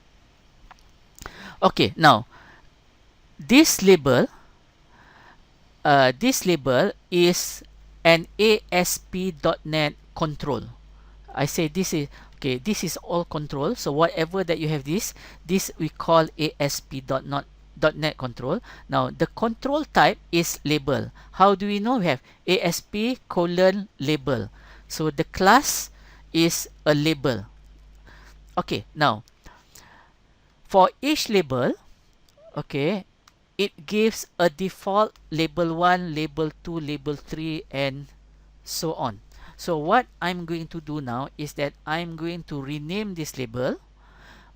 Okay, now this label is an ASP.NET control. I say this is okay, this is all control. So whatever that you have this we call ASP.NET control. Now the control type is label. How do we know? We have ASP:label. So the class is a label. Okay, now for each label, okay, it gives a default label 1, label 2, label 3, and so on. So what I'm going to do now is that I'm going to rename this label.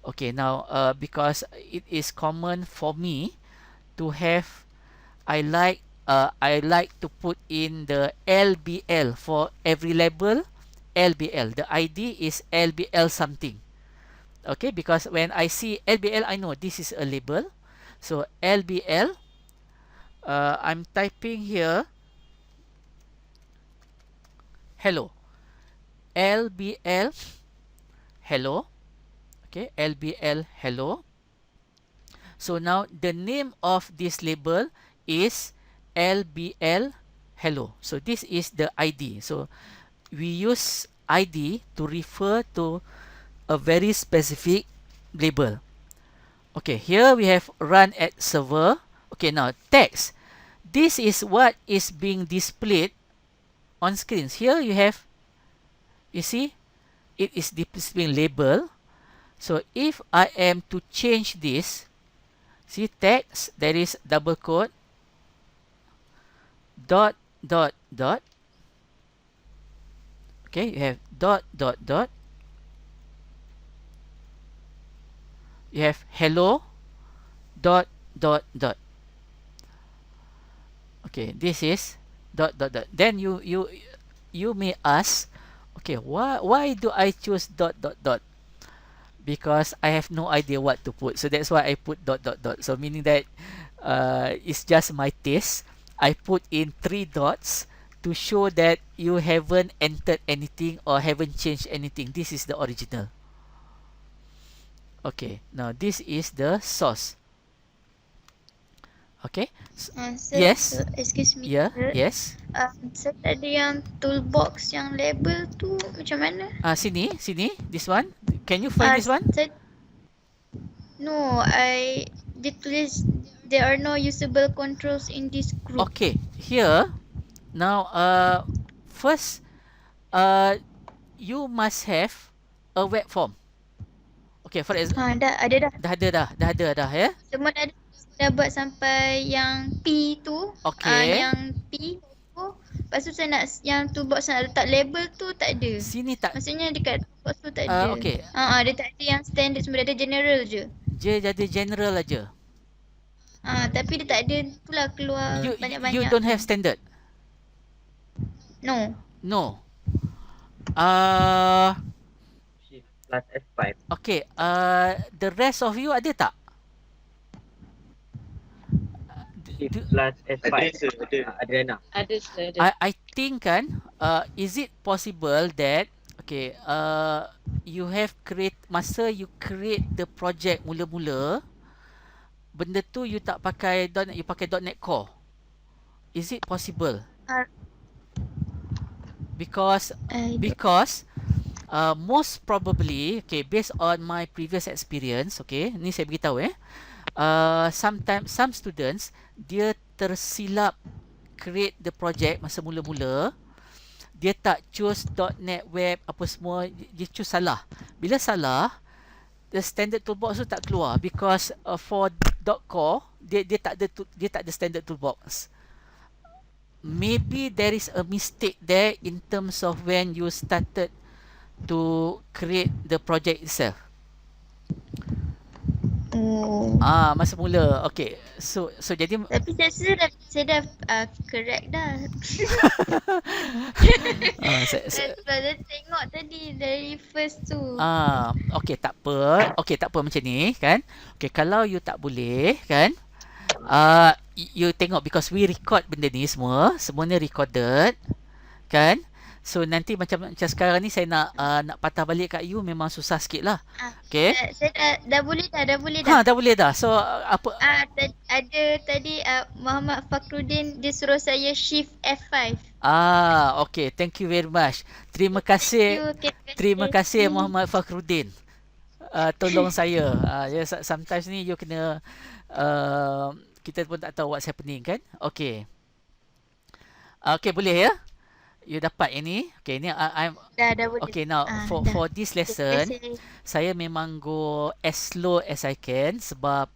Okay, now because it is common for me to have, I like to put in the LBL for every label. LBL, the ID is LBL something. Okay, because when I see LBL, I know this is a label. So LBL, I'm typing here hello. LBL hello. Okay, LBL hello. So now the name of this label is LBL hello. So this is the ID. So we use ID to refer to a very specific label. Okay, here we have run at server. Okay, now text. This is what is being displayed on screens. Here you have, you see, it is displaying label. So if I am to change this, see text, there is double quote, dot dot dot. Okay, you have dot dot dot. You have hello dot dot dot. Okay, this is dot dot dot. Then you may ask, okay, why do I choose dot dot dot? Because I have no idea what to put, so that's why I put dot dot dot. So meaning that it's just my taste. I put in 3 dots to show that you haven't entered anything or haven't changed anything. This is the original. Okay, now this is the source. Okay. Sir, Yes. sir, excuse me. Yeah. Sir. Yes. Sir, ada yang toolbox yang label tu macam mana? Sini. This one. Can you find this one? Sir, no, dia tulis there are no usable controls in this group. Okay. Here. Now, first, you must have a web form. Okay, for example. Dah ada dah. Dah ada ya. Semua dah buat sampai yang P tu. Okay. Yang P tu. Lepas tu saya nak yang toolbox nak letak label tu tak ada. Sini tak. Maksudnya dekat toolbox tu tak ada. Okay. Dia tak ada yang standard, semua dia ada general je. Dia jadi general aja. Tapi dia tak ada itulah keluar banyak-banyak. You don't have standard. No. Shift plus F5. Okay. The rest of you ada tak? Shift plus F5. Adriana. Ada sir, ada. I think kan, is it possible that okay, you have masa you create the project mula-mula, benda tu you tak pakai .NET, you pakai .NET Core. Is it possible? Because most probably, okay, based on my previous experience, okay, ni saya beritahu sometimes some students dia tersilap create the project masa mula-mula, dia tak choose .NET Web apa semua, dia choose salah. Bila salah, the standard toolbox tu tak keluar because for .core dia tak ada standard toolbox. Maybe there is a mistake there in terms of when you started to create the project itself. Masa mula. Okay. So jadi Tapi saya dah correct dah. Saya tengok tadi dari first tu. Okay, tak apa. Macam ni kan. Okay, kalau you tak boleh kan, you tengok because we record benda ni semua ni recorded kan. So nanti macam sekarang ni saya nak patah balik kat you memang susah sikit lah. Okay. Saya dah boleh dah. Dah boleh dah. So apa? Ada tadi Muhammad Fakhruddin dia suruh saya shift F5. Okay. Thank you very much. Terima kasih Muhammad Fakhruddin. Tolong saya. Sometimes ni you kena kita pun tak tahu what's happening kan. Okay. Okay, boleh ya? You dapat ini. Okay, ni I'm Dah boleh. Okay, now for this lesson saya memang go as slow as I can sebab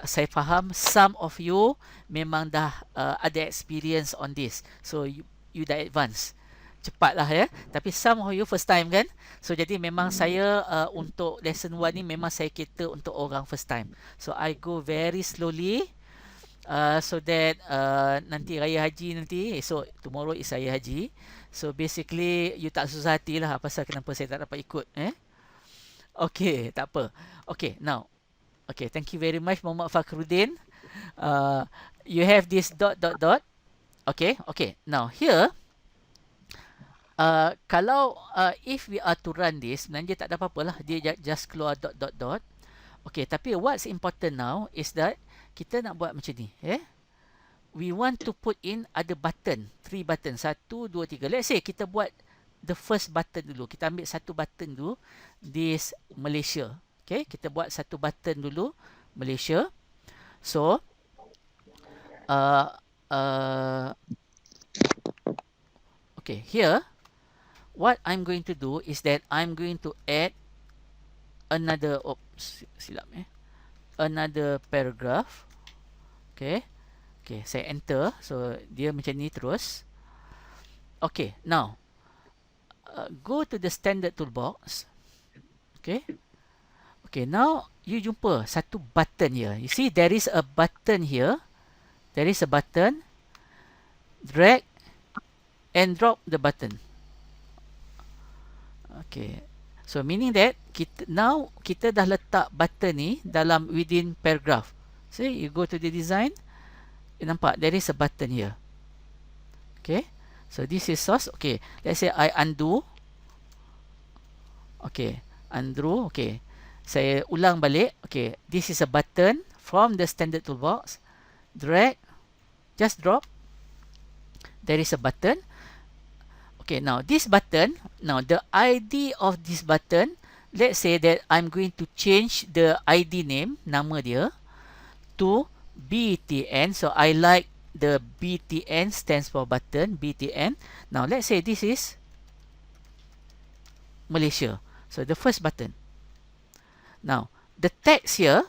saya faham some of you memang dah ada experience on this. So you dah advance. Cepatlah ya. Tapi some of you first time kan. So jadi memang saya untuk lesson 1 ni memang saya cater untuk orang first time. So I go very slowly. So that nanti Raya Haji nanti, so tomorrow is Raya Haji. So basically you tak susah hati lah pasal kenapa saya tak dapat ikut. Okay, tak apa. Okay, now. Okay, thank you very much Muhammad Fakhruddin. You have this dot. Okay. Now here, kalau if we are to run this, sebenarnya tak ada apa-apa lah. Dia just keluar dot. Okay, tapi what's important now is that kita nak buat macam ni. We want to put in ada button. 3 button. 1, 2, 3. Let's say kita buat the first button dulu. Kita ambil satu button dulu. This Malaysia. Okay. Kita buat satu button dulu. Malaysia. So. Okay. Here. What I'm going to do is that I'm going to add another. Silap another paragraph. Okay. Okay, saya enter. So dia macam ni terus. Okay, now go to the standard toolbox. Okay. Okay, now you jumpa satu button here. You see there is a button here. There is a button. Drag and drop the button. Okay. So meaning that kita dah letak button ni dalam within paragraph. See, you go to the design. You nampak there is a button here. Okay. So this is source. Okay. Let's say I undo. Okay. Undo. Okay. Saya ulang balik. Okay. This is a button from the standard toolbox. Drag. Just drop. There is a button. Okay, now this button, now the ID of this button, let's say that I'm going to change the ID name, nama dia, to BTN. So I like the BTN stands for button, BTN. Now let's say this is Malaysia. So the first button. Now the text here,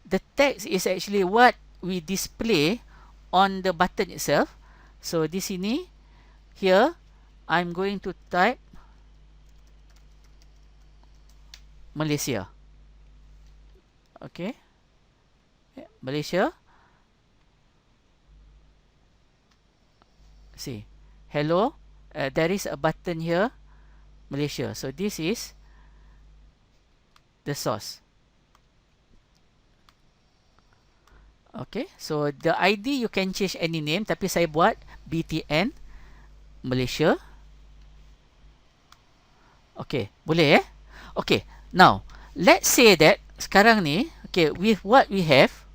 the text is actually what we display on the button itself. So di sini, here, I'm going to type Malaysia. Okay. Malaysia. See. Hello. There is a button here. Malaysia. So this is the source. Okay. So the ID you can change any name. Tapi saya buat BTN Malaysia. Okay, boleh Okay, now let's say that sekarang ni, okay, with what we have,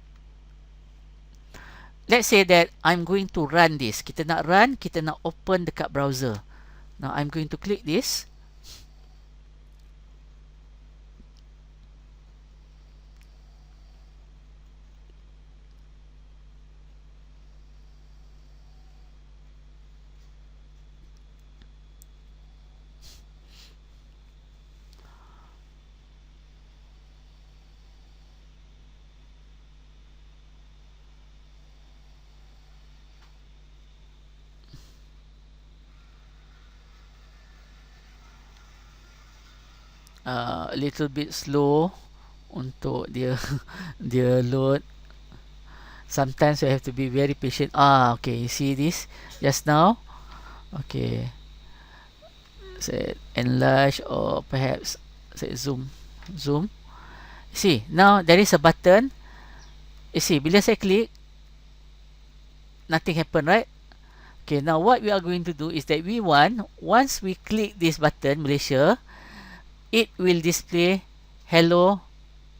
let's say that I'm going to run this. Kita nak run, kita nak open dekat browser. Now I'm going to click this. A little bit slow untuk dia dia load. Sometimes you have to be very patient. Okay, you see this just now. Okay, say enlarge or perhaps say zoom. See, now there is a button. You see, bila saya klik, nothing happen, right? Okay, now what we are going to do is that once we click this button Malaysia, it will display hello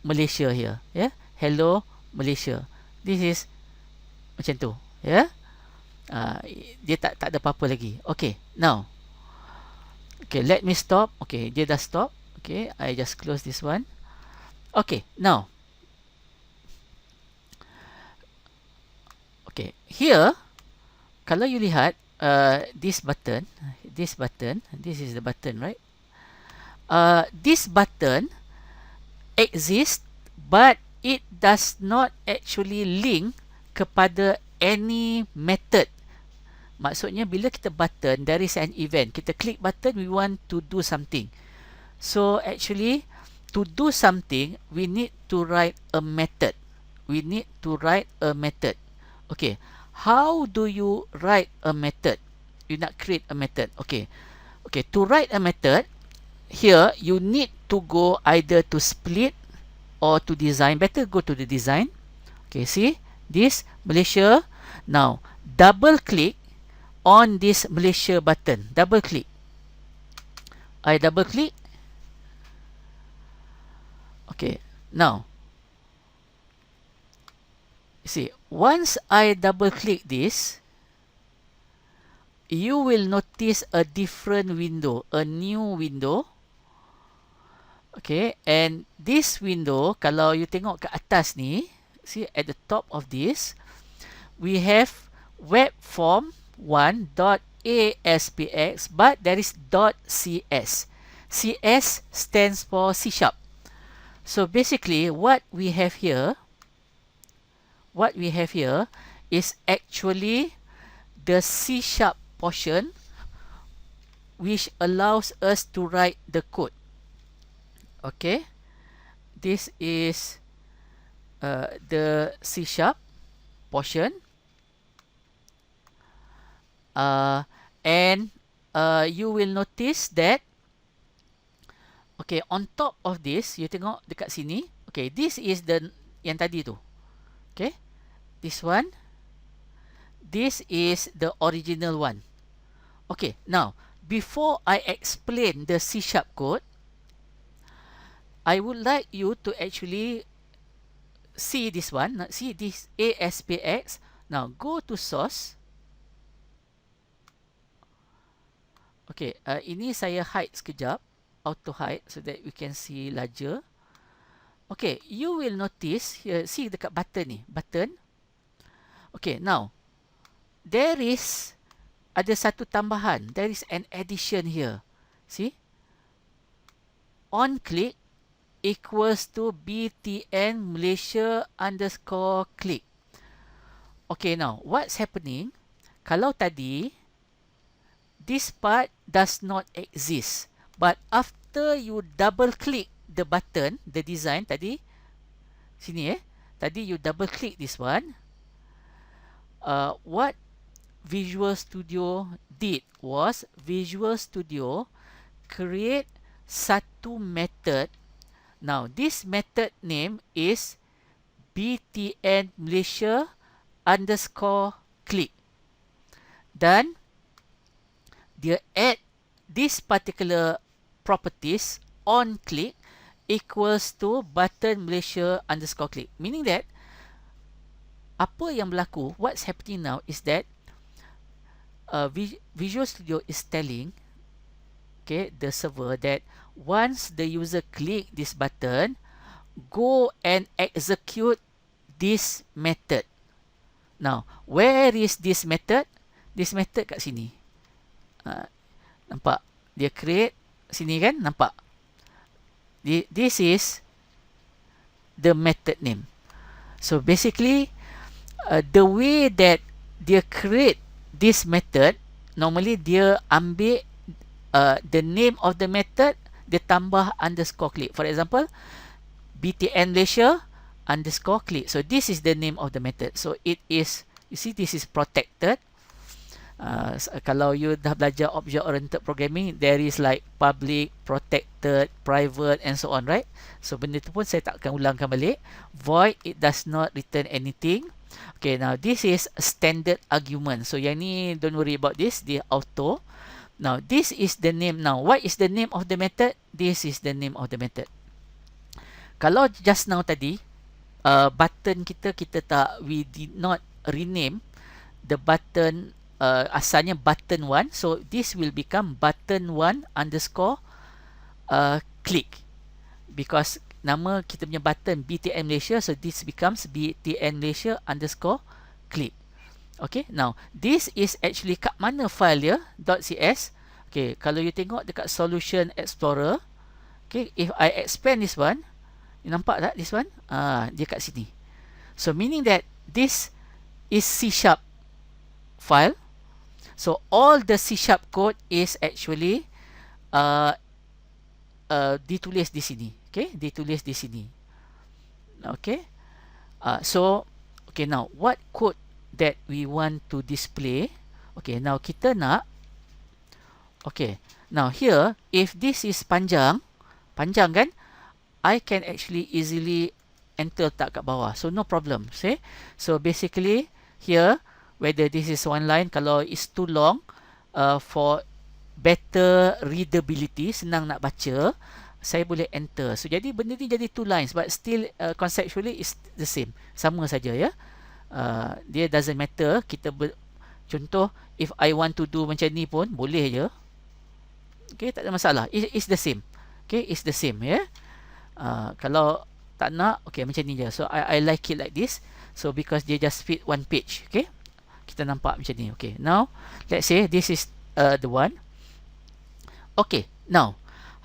Malaysia here. Yeah, hello Malaysia. This is macam tu. Yeah, dia tak ada apa-apa lagi. Okay, now, okay, let me stop. Okay, dia dah stop. Okay, I just close this one. Okay, now, okay, here, kalau you lihat this button, this is the button, right? This button exists, but it does not actually link kepada any method. Maksudnya bila kita button, there is an event. Kita klik button, we want to do something. So actually, to do something, we need to write a method. Okay, how do you write a method? You nak create a method. Okay, to write a method, here you need to go either to split or to design. Better go to the design. Okay, see this Malaysia. Now double click on this Malaysia button. Double click. I double click. Okay, now see, once I double click this, you will notice a different window, a new window. Okay, and this window, kalau you tengok ke atas ni, see at the top of this, we have web form 1.aspx, but there is .cs. CS stands for C#. So basically what we have here is actually the C# portion which allows us to write the code. Okay, this is the C# portion, and you will notice that okay, on top of this, you tengok dekat sini, okay, this is the yang tadi tu. Okay, this one, this is the original one. Okay, now before I explain the C# code, I would like you to actually see this one. See this ASPX. Now go to source. Okay, ini saya hide sekejap, auto hide, so that we can see larger. Okay, you will notice here, see dekat button ni, button. Okay, now there is ada satu tambahan. There is an addition here. See? On click equals to btn Malaysia underscore click. Okay, now what's happening? Kalau tadi this part does not exist, but after you double click the button, the design tadi sini tadi you double click this one, what Visual Studio did was Visual Studio create satu method. Now this method name is btn Malaysia underscore click, dan dia add this particular properties on click equals to button Malaysia underscore click, meaning that apa yang berlaku, what's happening now is that Visual Studio is telling the server that once the user click this button, go and execute this method. Now, where is this method? This method kat sini. Nampak? Dia create sini kan? Nampak? This is the method name. So basically, the way that dia create this method, normally dia ambil the name of the method, dia tambah underscore click. For example, btn Malaysia underscore click. So this is the name of the method. So it is, you see, this is protected. Kalau you dah belajar object oriented programming, there is like public, protected, private and so on, right? So benda tu pun saya tak akan ulangkan balik. Void, it does not return anything. Okay, now this is standard argument. So yang ni, don't worry about this, dia auto. Now this is the name. Now what is the name of the method? This is the name of the method. Kalau just now tadi button kita tak, we did not rename the button, asalnya button 1, so this will become button 1 underscore click, because nama kita punya button btn Malaysia, so this becomes btn Malaysia underscore click. Okay, now this is actually kat mana file dia, .cs. Okay, kalau you tengok dekat Solution Explorer, okay, if I expand this one, you nampak tak this one? Dia kat sini. So meaning that this is C# file. So all the C# code is actually ditulis di sini. Okay, ditulis di sini. Okay, so okay, now what code that we want to display? Okay, now kita nak, okay, now here if this is panjang kan, I can actually easily enter tak kat bawah, so no problem. See, so basically here, whether this is one line, kalau it's too long, for better readability, senang nak baca, saya boleh enter. So jadi benda ni jadi 2 lines, but still conceptually is the same, sama saja ya. Dia doesn't matter. Kita contoh, if I want to do macam ni pun boleh je. Okay, tak ada masalah. It's the same. Okay, it's the same ya. Kalau tak nak, okay, macam ni je. So I like it like this. So because dia just fit one page. Okay, kita nampak macam ni. Okay, now let's say this is the one. Okay, now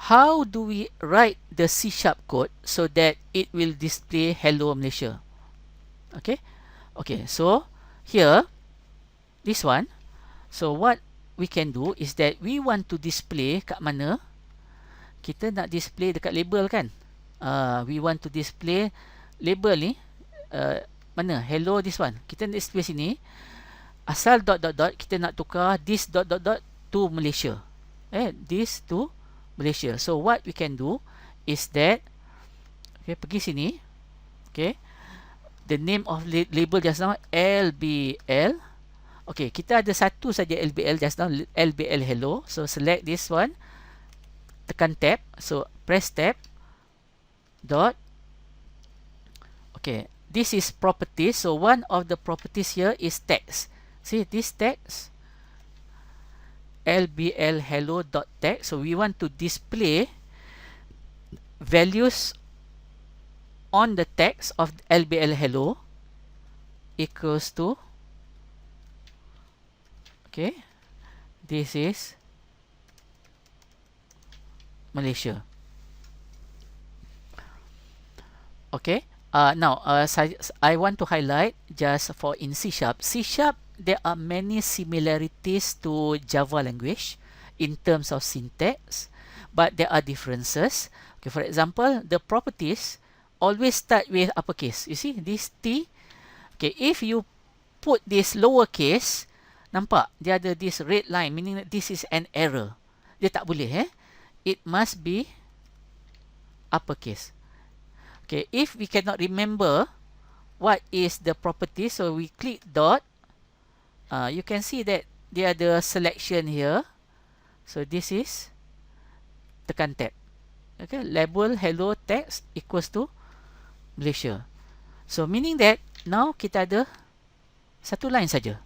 how do we write the C# code so that it will display Hello Malaysia? Okay, okay, so here, this one, so what we can do is that we want to display kat mana? Kita nak display dekat label kan? We want to display label ni, mana? Hello, this one. Kita nak display sini. Asal dot dot dot, kita nak tukar this dot dot dot to Malaysia. This to Malaysia. So what we can do is that, okay, pergi sini. Okay, the name of label just now LBL. Okay, kita ada satu saja LBL just now, LBL hello. So select this one, tekan tab. So press tab. Dot. Okay, this is properties. So one of the properties here is text. See this text, LBL hello dot text. So we want to display values on the text of LBL hello equals to, okay, this is Malaysia. Okay, now I want to highlight just for in C#. C#, there are many similarities to Java language in terms of syntax, but there are differences. Okay, for example, the properties always start with uppercase. You see this T. Okay, if you put this lowercase, nampak dia ada this red line, meaning that this is an error. Dia tak boleh. It must be uppercase. Okay, if we cannot remember what is the property, so we click dot. You can see that there are the selection here. So this is, tekan tab. Okay, label hello text equals to Malaysia. So meaning that now kita ada satu line saja.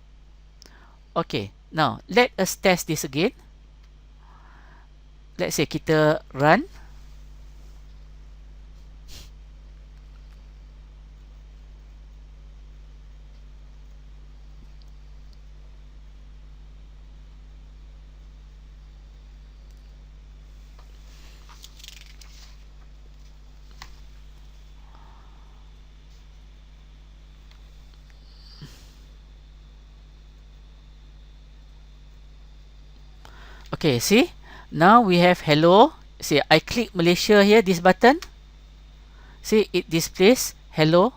Okay, now let us test this again. Let's say kita run. Okay, see, now we have hello. See, I click Malaysia here, this button. See, it displays hello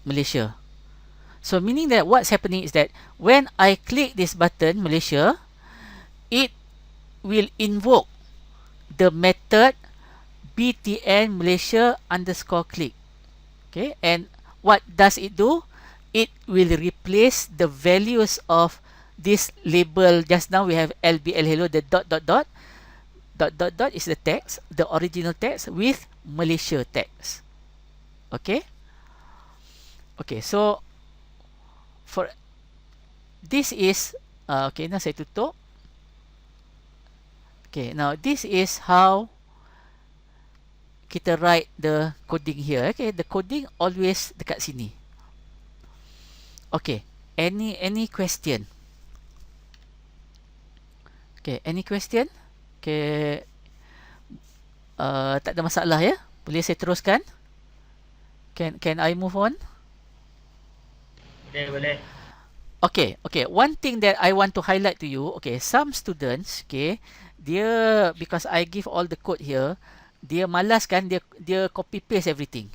Malaysia. So meaning that what's happening is that when I click this button Malaysia, it will invoke the method btn Malaysia underscore click. Okay, and what does it do? It will replace the values of this label. Just now we have LBL hello, the dot dot dot. Dot dot dot is the text, the original text, with Malaysia text. Okay. Okay, so for this is okay, now saya tutup. Okay, now this is how kita write the coding here. Okay, the coding always dekat sini. Okay, any question? Okay, any question? Okay, tak ada masalah ya. Boleh saya teruskan? Can I move on? Boleh. Okay, one thing that I want to highlight to you, okay, some students, okay, dia, because I give all the code here, dia malas kan, dia copy paste everything.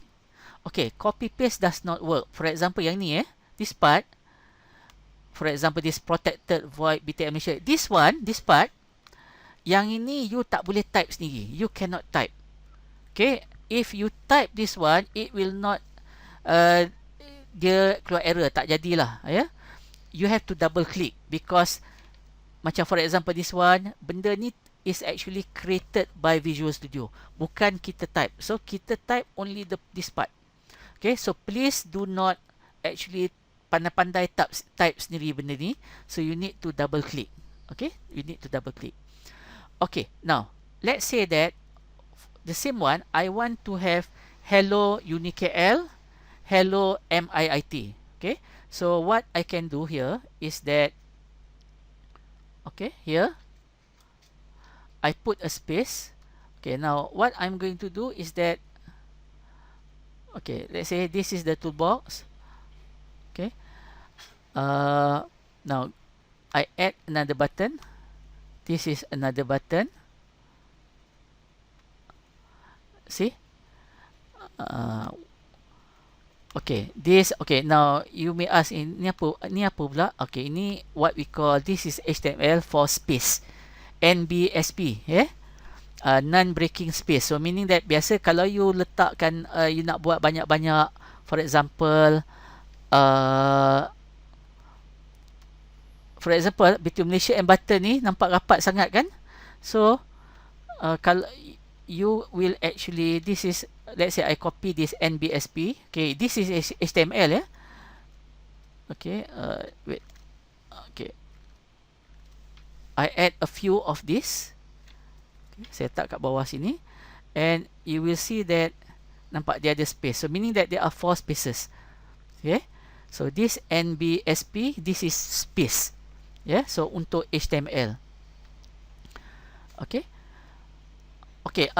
Okay, copy paste does not work. For example, yang ni this part, for example, this protected void btn Malaysia, this part, yang ini you tak boleh type sendiri. You cannot type. Okay, if you type this one, it will not, dia keluar error, tak jadilah. You have to double click, because macam for example this one, benda ni is actually created by Visual Studio, bukan kita type. So kita type only this part. Okay, so please do not actually pandai-pandai type sendiri benda ni. So you need to double click. Okay, you need to double click. Okay, now let's say that the same one, I want to have hello UniKL, hello MIIT. Okay, so what I can do here is that, okay, here I put a space. Okay, now what I'm going to do is that, okay, let's say this is the toolbox. Okay, Now I add another button. This is another button. See? Okay, this okay. Now you may ask, ini apa? Ini apa pula? Okay, ini what we call, this is HTML for space, NBSP, yeah. Non-breaking space. So meaning that biasa kalau you letakkan, you nak buat banyak-banyak, for example, between Malaysia and Button ni nampak rapat sangat kan? So kalau you will actually, this is, let's say I copy this NBSP. Okay, this is HTML, yeah. Okay, wait. Okay, I add a few of this. Okay, saya letak kat bawah sini, and you will see that nampak dia ada space. So meaning that there are 4 spaces. Okay, so this NBSP, this is space, yeah. So untuk HTML. Okay. Okay,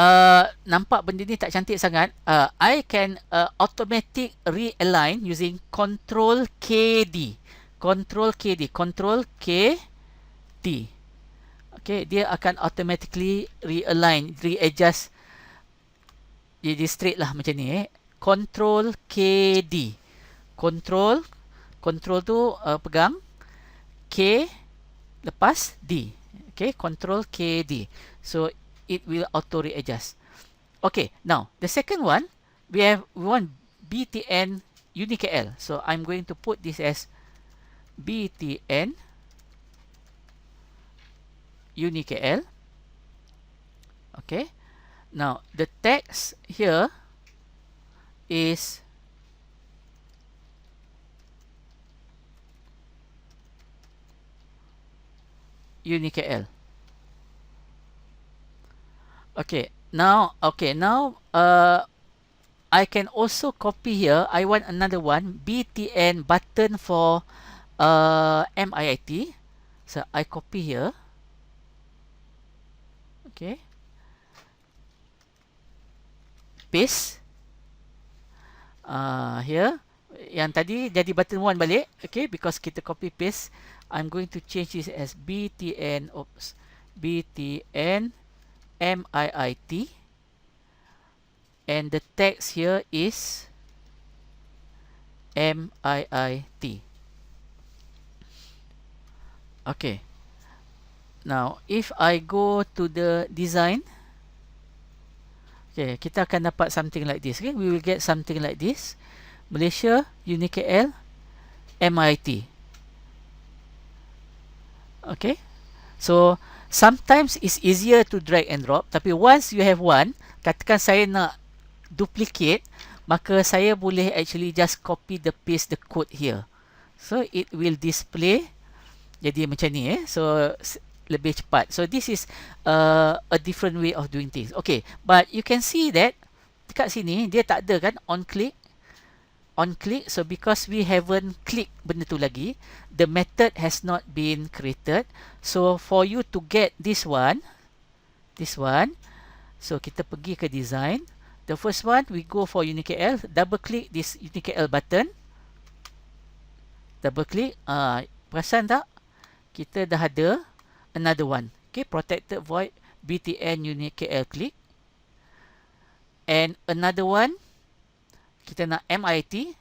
nampak benda ni tak cantik sangat. I can automatic realign using Control KD. Control KD. Control KD. Okay, dia akan automatically realign, readjust. Jadi straight lah macam ni. Control KD. Control tu pegang. K lepas D. Okay, Control KD. So it will auto readjust. Okay, now the second one, we want BTN UniKL. So I'm going to put this as BTN UniKL. Okay, now the text here is UniKL. Okay, now I can also copy here. I want another one, BTN button for MIIT. So I copy here. Okay, paste here. Yang tadi jadi button 1 balik. Okay, because kita copy paste, I'm going to change this as BTN MIIT, and the text here is MIIT. Okay, now if I go to the design, okay, kita akan dapat something like this. Okay, we will get something like this: Malaysia UniKL MIT. Okay, so sometimes it's easier to drag and drop, tapi once you have one, katakan saya nak duplicate, maka saya boleh actually just copy the paste the code here. So it will display jadi macam ni, so lebih cepat. So this is a different way of doing things. Okay, but you can see that dekat sini dia tak ada kan on click. So because we haven't click benda tu lagi, the method has not been created. So for you to get this one, so kita pergi ke design. The first one, we go for UniKL, double click this UniKL button, double click. Perasan tak, kita dah ada another one. Okay, protected void BTN UniKL click, and another one, kita nak MIT,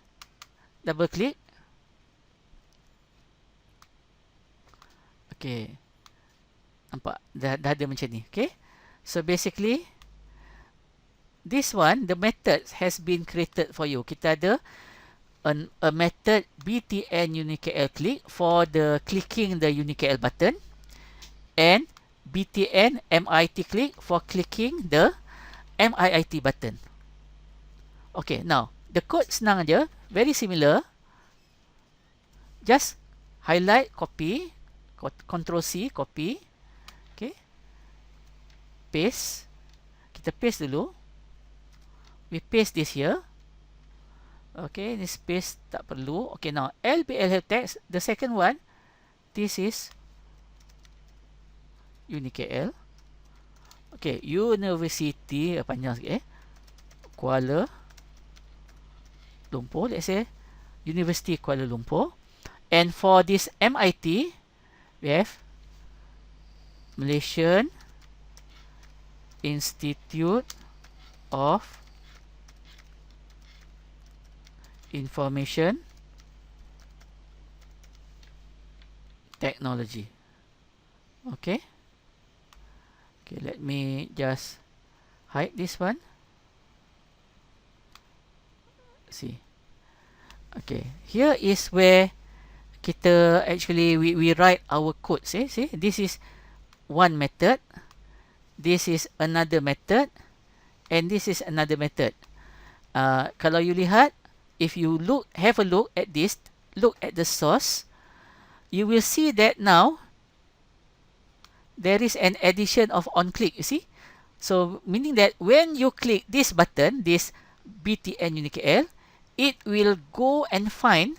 double click. Okay, nampak dah ada macam ni. Okay, so basically this one, the method has been created for you. Kita ada a method BTN UniKL click for the clicking the UniKL button, and BTN MIT click for clicking the MIIT button. Okay, now the code senang aja, very similar. Just highlight, copy, Control C, copy. Okay, paste. Kita paste dulu. We paste this here. Okay, this paste tak perlu. Okay, now LBL help text, the second one, this is UniKL. Okay, University, panjang sikit Kuala Lumpur, let's say University Kuala Lumpur, And for this MIT, we have Malaysian Institute of Information Technology. Okay. Okay, let me just hide this one. See. Okay, here is where kita actually we write our code. See, this is one method, this is another method, and this is another method. Kalau you lihat, if you have a look at this, look at the source, you will see that now there is an addition of on click. You see, so meaning that when you click this button, this btn unikl, it will go and find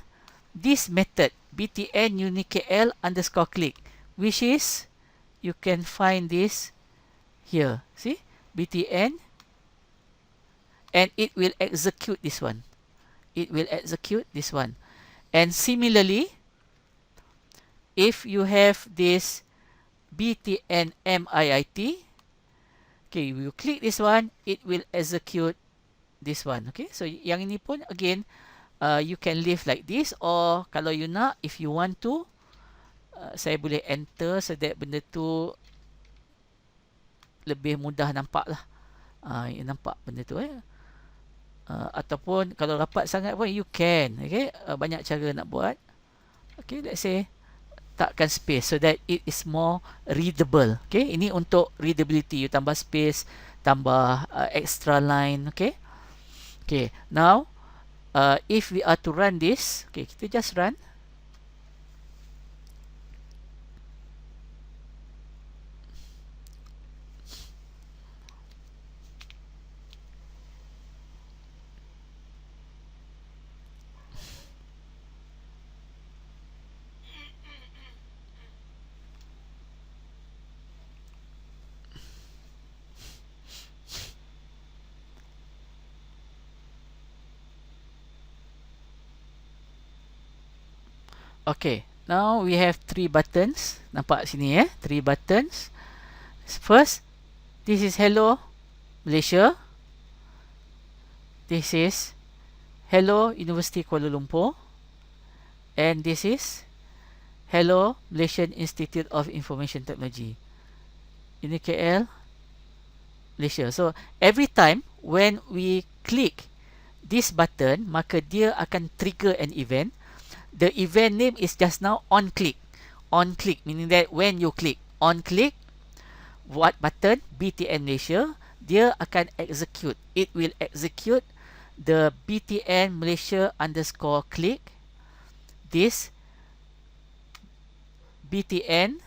this method btn unikl underscore click, which is, you can find this here. See, btn, and it will execute this one. It will execute this one. And similarly, if you have this btn miit, okay, you click this one, it will execute this one. Okay, so yang ini pun again, you can leave like this, or kalau you nak, if you want to, saya boleh enter so that benda tu lebih mudah nampak lah. Nampak benda tu ataupun kalau rapat sangat pun you can. Okay, banyak cara nak buat. Okay, let's say takkan space so that it is more readable. Okay, ini untuk readability, you tambah space, tambah extra line. Okay. Okay, now if we are to run this, okay, kita just run. Okay, now we have 3 buttons. Nampak sini 3 buttons. First, this is Hello Malaysia. This is Hello University Kuala Lumpur. And this is Hello Malaysian Institute of Information Technology, UniKL Malaysia. So every time when we click this button, maka dia akan trigger an event. The event name is just now on click. On click meaning that when you click on click, what button? BTN Malaysia, dia akan execute. It will execute the BTN Malaysia underscore click, this BTN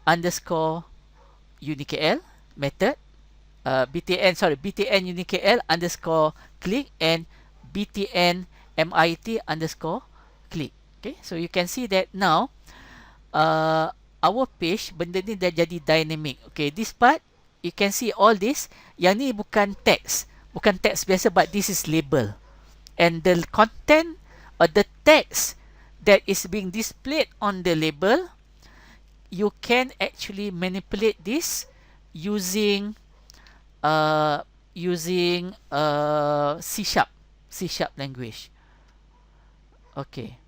underscore unikl method, BTN unikl underscore click, and BTN MIT underscore click. Okay, so you can see that now our page, benda ni dah jadi dynamic. Okay, this part you can see all this. Yang ni bukan text, bukan text biasa, but this is label, and the content or the text that is being displayed on the label, you can actually manipulate this using C# language. Okay.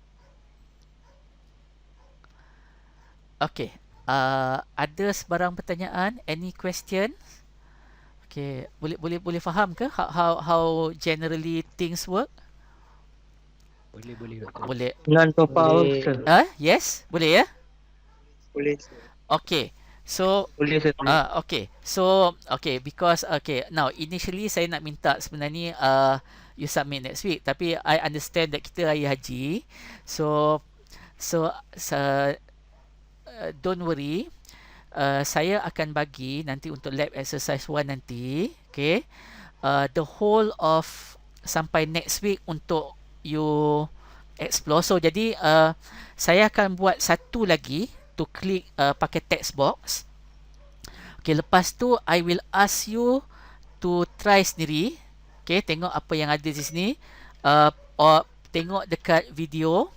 Okay, ada sebarang pertanyaan? Any question? Okay, boleh faham ke how generally things work? Boleh. Non top up. Yes, boleh ya? Boleh. Okay. So Boleh sir. Okay, because now initially saya nak minta sebenarnya you submit next week, tapi I understand that kita raya haji. So don't worry, saya akan bagi nanti untuk lab exercise 1 nanti, okay, the whole of sampai next week untuk you explore. So jadi saya akan buat satu lagi to click pakai text box. Okay, lepas tu I will ask you to try sendiri. Okay, tengok apa yang ada di sini, or tengok dekat video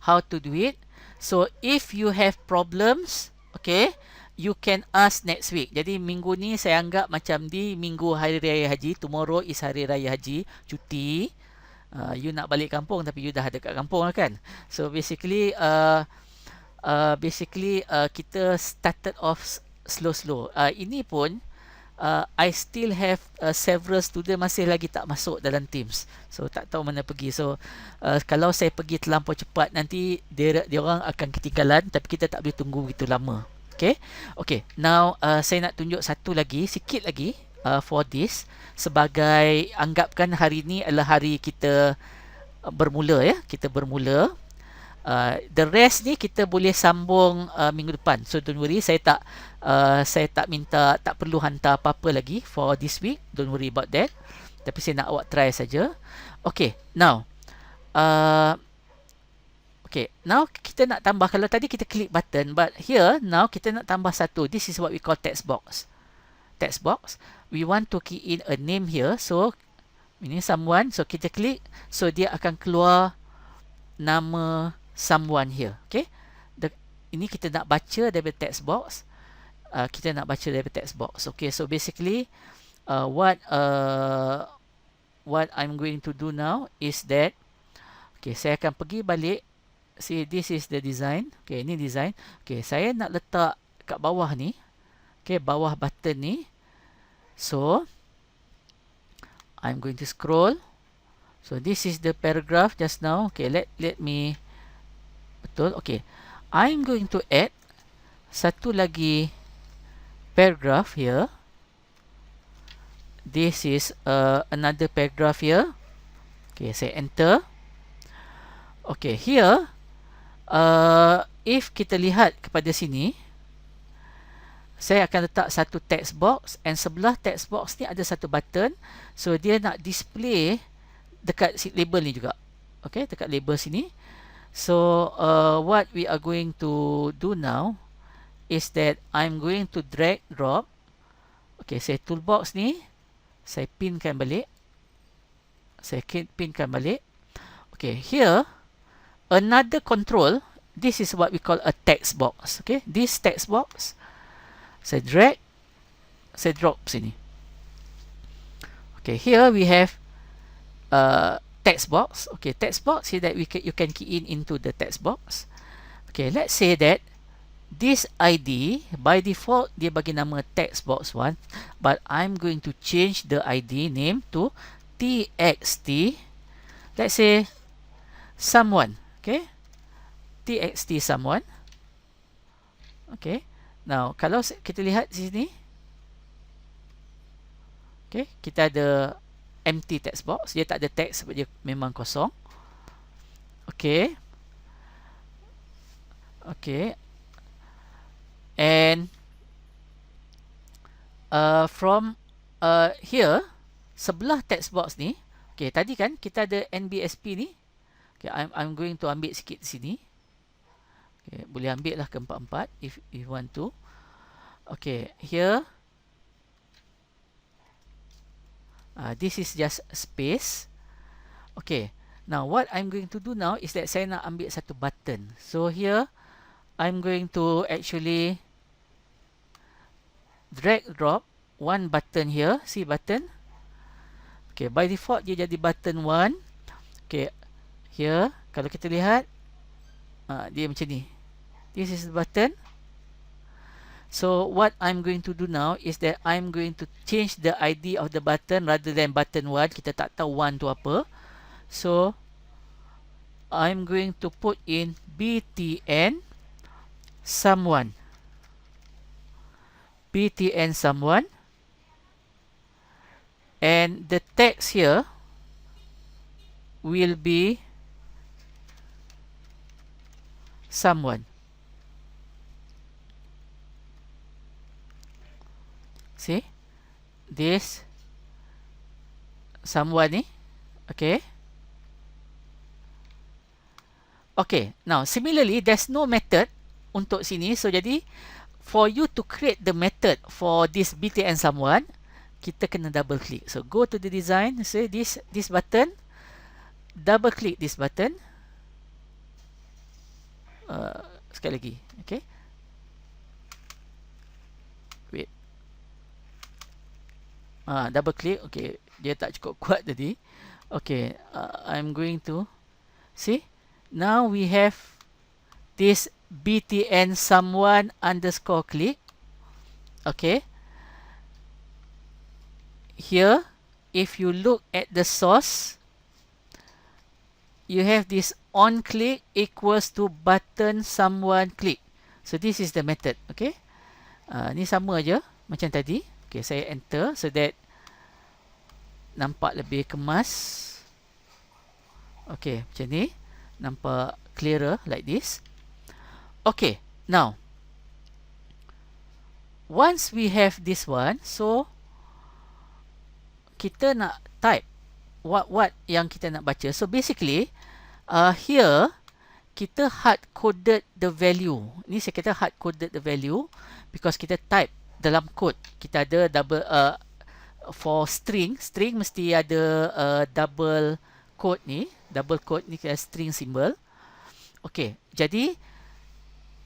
how to do it. So if you have problems, okay, you can ask next week. Jadi minggu ni saya anggap macam di minggu hari raya haji. Tomorrow is hari raya haji, cuti. You nak balik kampung tapi you dah ada kat kampung lah kan. So basically kita started off slow-slow. Ini pun I still have several student masih lagi tak masuk dalam Teams. So tak tahu mana pergi. So kalau saya pergi terlampau cepat nanti dia orang akan ketinggalan, tapi kita tak boleh tunggu begitu lama. Okay. Okay. Now saya nak tunjuk satu lagi, sikit lagi for this, sebagai anggapkan hari ni adalah hari kita bermula ya. Kita bermula. The rest ni kita boleh sambung minggu depan. So don't worry, saya tak minta, tak perlu hantar apa-apa lagi for this week. Don't worry about that. Tapi saya nak awak try saja. Okay, now now kita nak tambah. Kalau tadi kita klik button, but here now kita nak tambah satu. This is what we call text box. Text box. We want to key in a name here. So ini someone. So kita klik. So dia akan keluar nama someone here. Okay. Ini kita nak baca daripada text box. Kita nak baca daripada text box. Okay. So basically what I'm going to do now is that, okay, saya akan pergi balik. See, this is the design. Okay, ini design. Okay, saya nak letak kat bawah ni. Okay, bawah button ni. So I'm going to scroll. So this is the paragraph just now. Okay, let me, betul. Okay, I'm going to add satu lagi paragraph here. This is another paragraph here. Okay, saya enter. Okay, here if kita lihat kepada sini, saya akan letak satu text box, and sebelah text box ni ada satu button. So dia nak display dekat label ni juga. Okay, dekat label sini. So what we are going to do now is that I'm going to drag drop. Okay, saya toolbox ni saya pinkan balik. Saya pinkan balik. Okay, here another control. This is what we call a text box. Okay, this text box saya drag, saya drop sini. Okay, here we have text box. Okay, text box here that you can key in into the text box. Okay, let's say that this ID by default dia bagi nama text box 1, but I'm going to change the ID name to txt. Let's say someone. Okay, txt someone. Okay, now kalau kita lihat di sini, okay, kita ada empty text box. Dia tak ada text sebab dia memang kosong. Okay. Okay. And from here, sebelah text box ni, okay, tadi kan kita ada NBSP ni. Okay, I'm going to ambil sikit di sini. Okay, boleh ambil lah keempat-empat if you want to. Okay, here this is just space. Okay, now what I'm going to do now is that saya nak ambil satu button. So here I'm going to actually drag drop one button here. See button. Okay, by default dia jadi button 1. Okay, here kalau kita lihat dia macam ni. This is the button. So what I'm going to do now is that I'm going to change the ID of the button rather than button 1. Kita tak tahu 1 tu apa. So I'm going to put in btn someone. btn someone. And the text here will be someone. See this someone ni. Okay. Okay, now similarly there's no method untuk sini. So jadi for you to create the method for this btn someone, kita kena double click. So go to the design, say this button, double click this button. sekali lagi. Okay, wait, double click. Okay, dia tak cukup kuat tadi. Okay, I'm going to see. Now we have this btn someone underscore click. Okay, here if you look at the source, you have this on click equals to button someone click. So this is the method. Okay, ni sama aja macam tadi. Okay, saya enter so that nampak lebih kemas. Okay, macam ni nampak clearer like this. Okay, now once we have this one, so kita nak type what yang kita nak baca. So basically here kita hard coded the value. Ni saya kata hard coded the value because kita type dalam code. Kita ada double for string mesti ada double code ni. Double code ni kira string symbol. Okay, jadi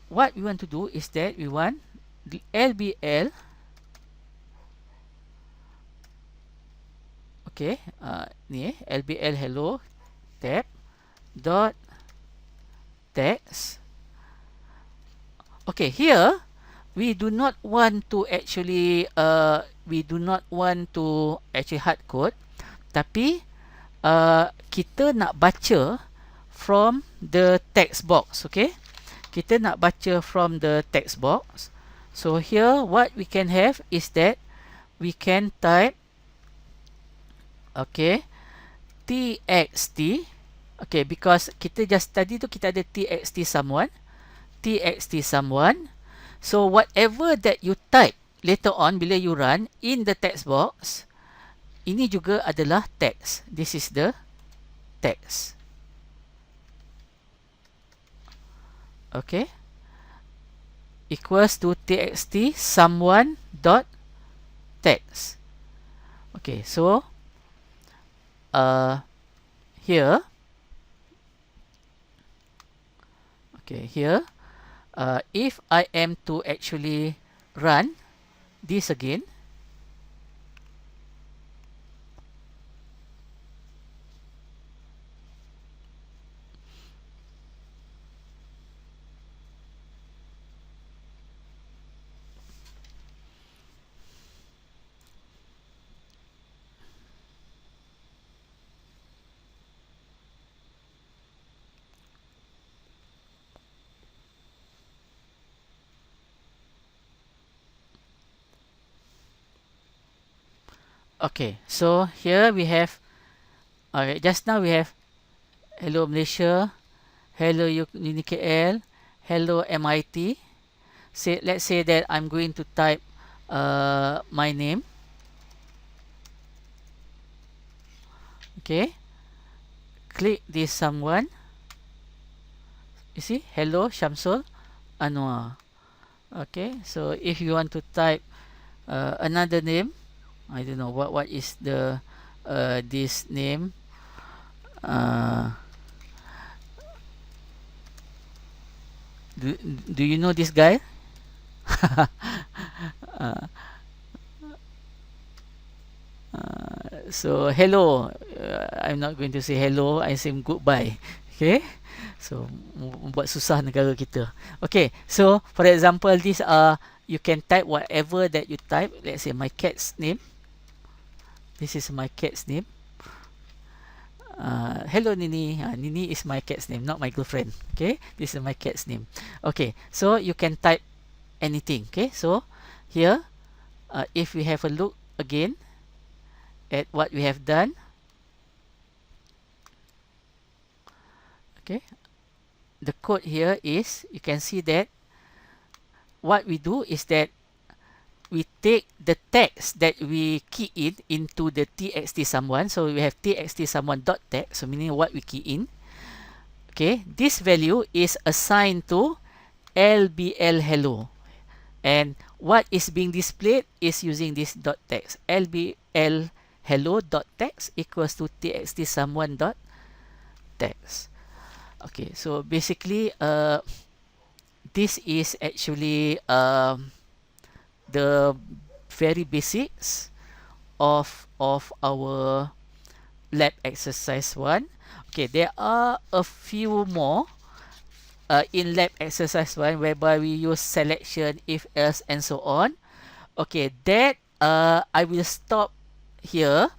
what we want to do is that we want the LBL. Okay, ni LBL hello tab dot text. Okay, here we do not want to actually hard code, tapi kita nak baca from the text box. Okay, kita nak baca from the text box. So here what we can have is that we can type okay txt. Okay, because kita just tadi tu kita ada txt someone. So whatever that you type later on bila you run in the text box, ini juga adalah text. This is the text. Okay, equals to txt someone dot text. Okay, so here if I am to actually run this again, okay, so here we have, alright, just now we have hello Malaysia, hello UniKL, hello MIT. Let's say that I'm going to type my name. Okay, click this someone. You see, hello Shamsul Anwar. Okay, so if you want to type another name, I don't know what is the this name. Do you know this guy? So hello, I'm not going to say hello, I say goodbye. Okay, so buat susah negara kita. Okay, so for example, these are, you can type whatever that you type. Let's say my cat's name. This is my cat's name. Hello Nini. Nini is my cat's name, not my girlfriend. Okay, this is my cat's name. Okay, so you can type anything. Okay, so here if we have a look again at what we have done. Okay, the code here is, you can see that what we do is that we take the text that we key in into the txt someone. So we have txt someone dot text, so meaning what we key in. Okay, this value is assigned to lbl hello, and what is being displayed is using this dot text. lbl hello dot text equals to txt someone dot text. Okay, so basically this is actually the very basics of our lab exercise 1. Okay, there are a few more in lab exercise 1 whereby we use selection, if else, and so on. Okay, that I will stop here.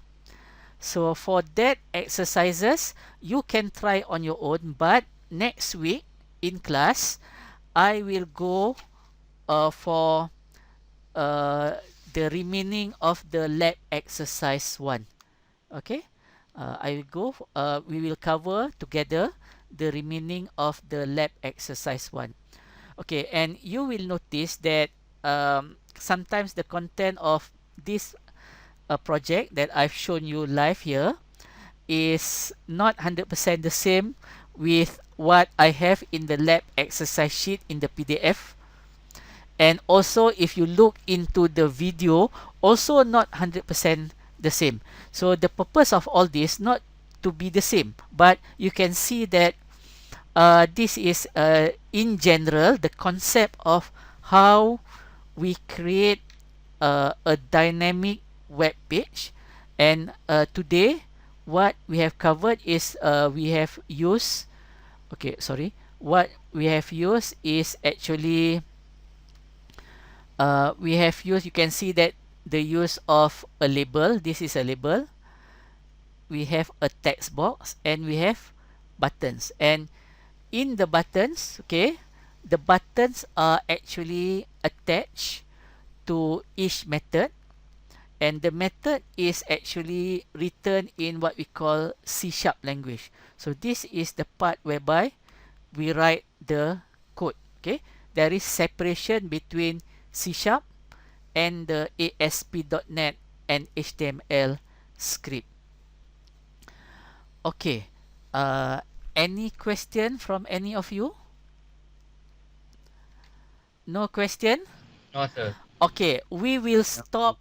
So for that exercises, you can try on your own, but next week in class, I will go for the remaining of the lab exercise 1. Okay, I will go. We will cover together the remaining of the lab exercise 1. Okay, and you will notice that sometimes the content of this project that I've shown you live here is not 100% the same with what I have in the lab exercise sheet in the PDF. And also if you look into the video, also not 100% the same. So the purpose of all this not to be the same, but you can see that this is in general the concept of how we create a dynamic web page. And today what we have covered is we have used what we have used is actually you can see that the use of a label. This is a label. We have a text box and we have buttons, and in the buttons, okay, the buttons are actually attached to each method, and the method is actually written in what we call C# language. So this is the part whereby we write the code. Okay, there is separation between C# and the ASP.NET and HTML script. Okay, any question from any of you? No question? No, sir. Okay, we will stop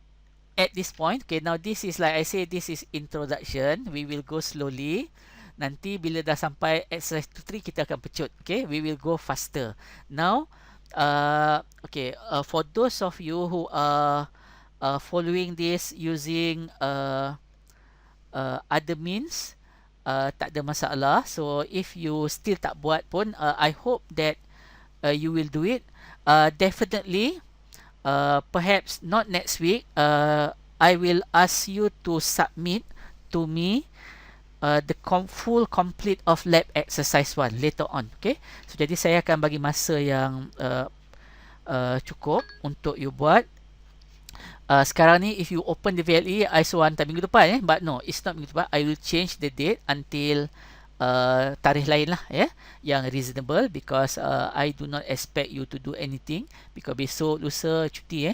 at this point. Okay, now this is like I say, this is introduction. We will go slowly. Nanti bila dah sampai exercise 3 kita akan pecut. Okay, we will go faster. Now, for those of you who are following this using other means, tak ada masalah. So if you still tak buat pun, I hope that you will do it. Definitely, perhaps not next week. I will ask you to submit to me the full complete of lab exercise 1 later on. Okay, so jadi saya akan bagi masa yang cukup untuk you buat. Sekarang ni if you open the VLE, I suruh hantar minggu depan but no, it's not minggu depan. I will change the date until tarikh lain lah yang reasonable, because I do not expect you to do anything because besok lusa cuti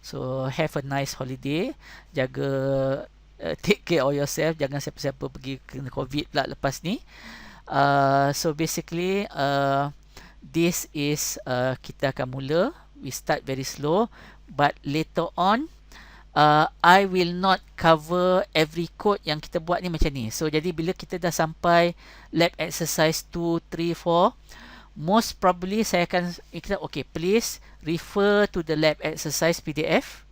so have a nice holiday, jaga take care of yourself, jangan siapa-siapa pergi kena COVID pula lepas ni. So basically this is kita akan mula, we start very slow, but later on I will not cover every code yang kita buat ni macam ni. So jadi bila kita dah sampai lab exercise 2, 3, 4, most probably saya akan okay, please refer to the lab exercise PDF.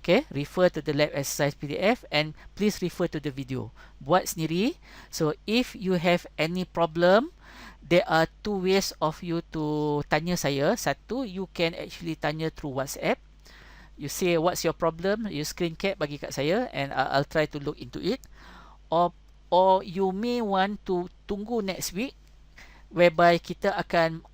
Okay, refer to the lab exercise PDF and please refer to the video. Buat sendiri. So if you have any problem, there are two ways of you to tanya saya. Satu, you can actually tanya through WhatsApp. You say what's your problem, you screen cap bagi kat saya and I'll try to look into it. Or you may want to tunggu next week whereby kita akan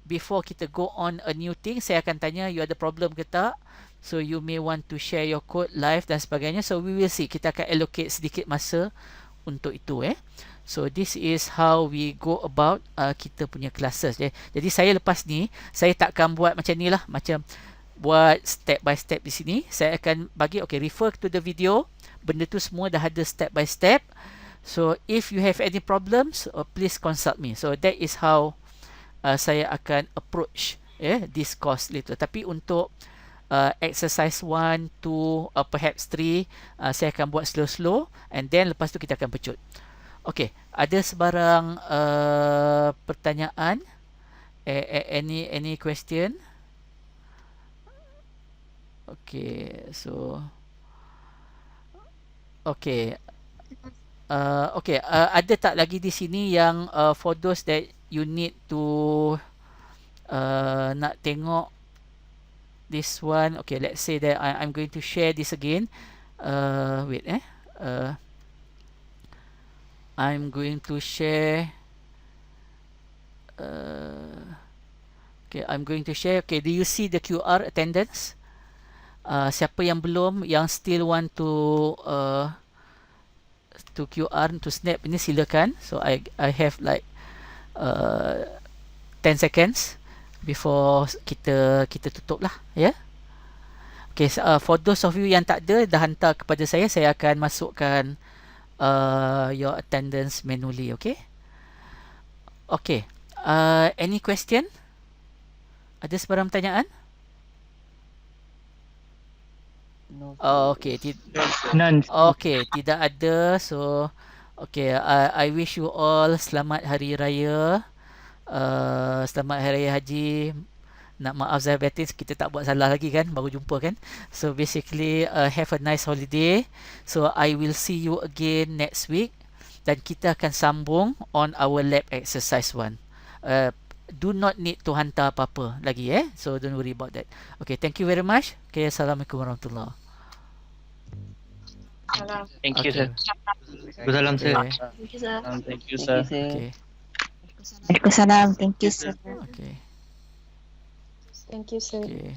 before kita go on a new thing, saya akan tanya you ada problem ke tak. So you may want to share your code live dan sebagainya. So we will see, kita akan allocate sedikit masa untuk itu So this is how we go about kita punya classes Jadi saya lepas ni, saya takkan buat macam ni lah, macam buat step by step di sini. Saya akan bagi refer to the video. Benda tu semua dah ada step by step. So if you have any problems, please consult me. So that is how saya akan approach this course later. Tapi untuk exercise 1, 2, perhaps 3, saya akan buat slow-slow and then lepas tu kita akan pecut. Okay, ada sebarang pertanyaan Any question? Okay, so okay. Okay, ada tak lagi di sini yang for those that you need to nak tengok this one? Okay, let's say that I'm going to share this again. Wait I'm going to share. Okay, I'm going to share. Okay, do you see the QR attendance? Siapa yang belum, yang still want to QR, to snap ini, silakan. So I have like 10 seconds before kita tutup lah, ya. Yeah? Okay, for those of you yang tak ada, dah hantar kepada saya akan masukkan your attendance manually, okay? Okay, any question? Ada sebarang pertanyaan? No. Okay, None. okay, tidak ada. So, okay, I wish you all selamat hari raya. Selamat hari raya haji. Nak maaf Zahir Batin, kita tak buat salah lagi kan, baru jumpa kan. So basically have a nice holiday. So I will see you again next week, dan kita akan sambung on our lab exercise 1. Do not need to hantar apa-apa lagi, so don't worry about that. Okay, thank you very much. Okay, Assalamualaikum warahmatullahi. Thank you, Okay. sir. Salam, sir. Okay. Thank you, sir. Thank you, Thank you, sir. sir. Okay. Waalaikumsalam. Thank you, sir. Okay. Thank you, sir. Okay.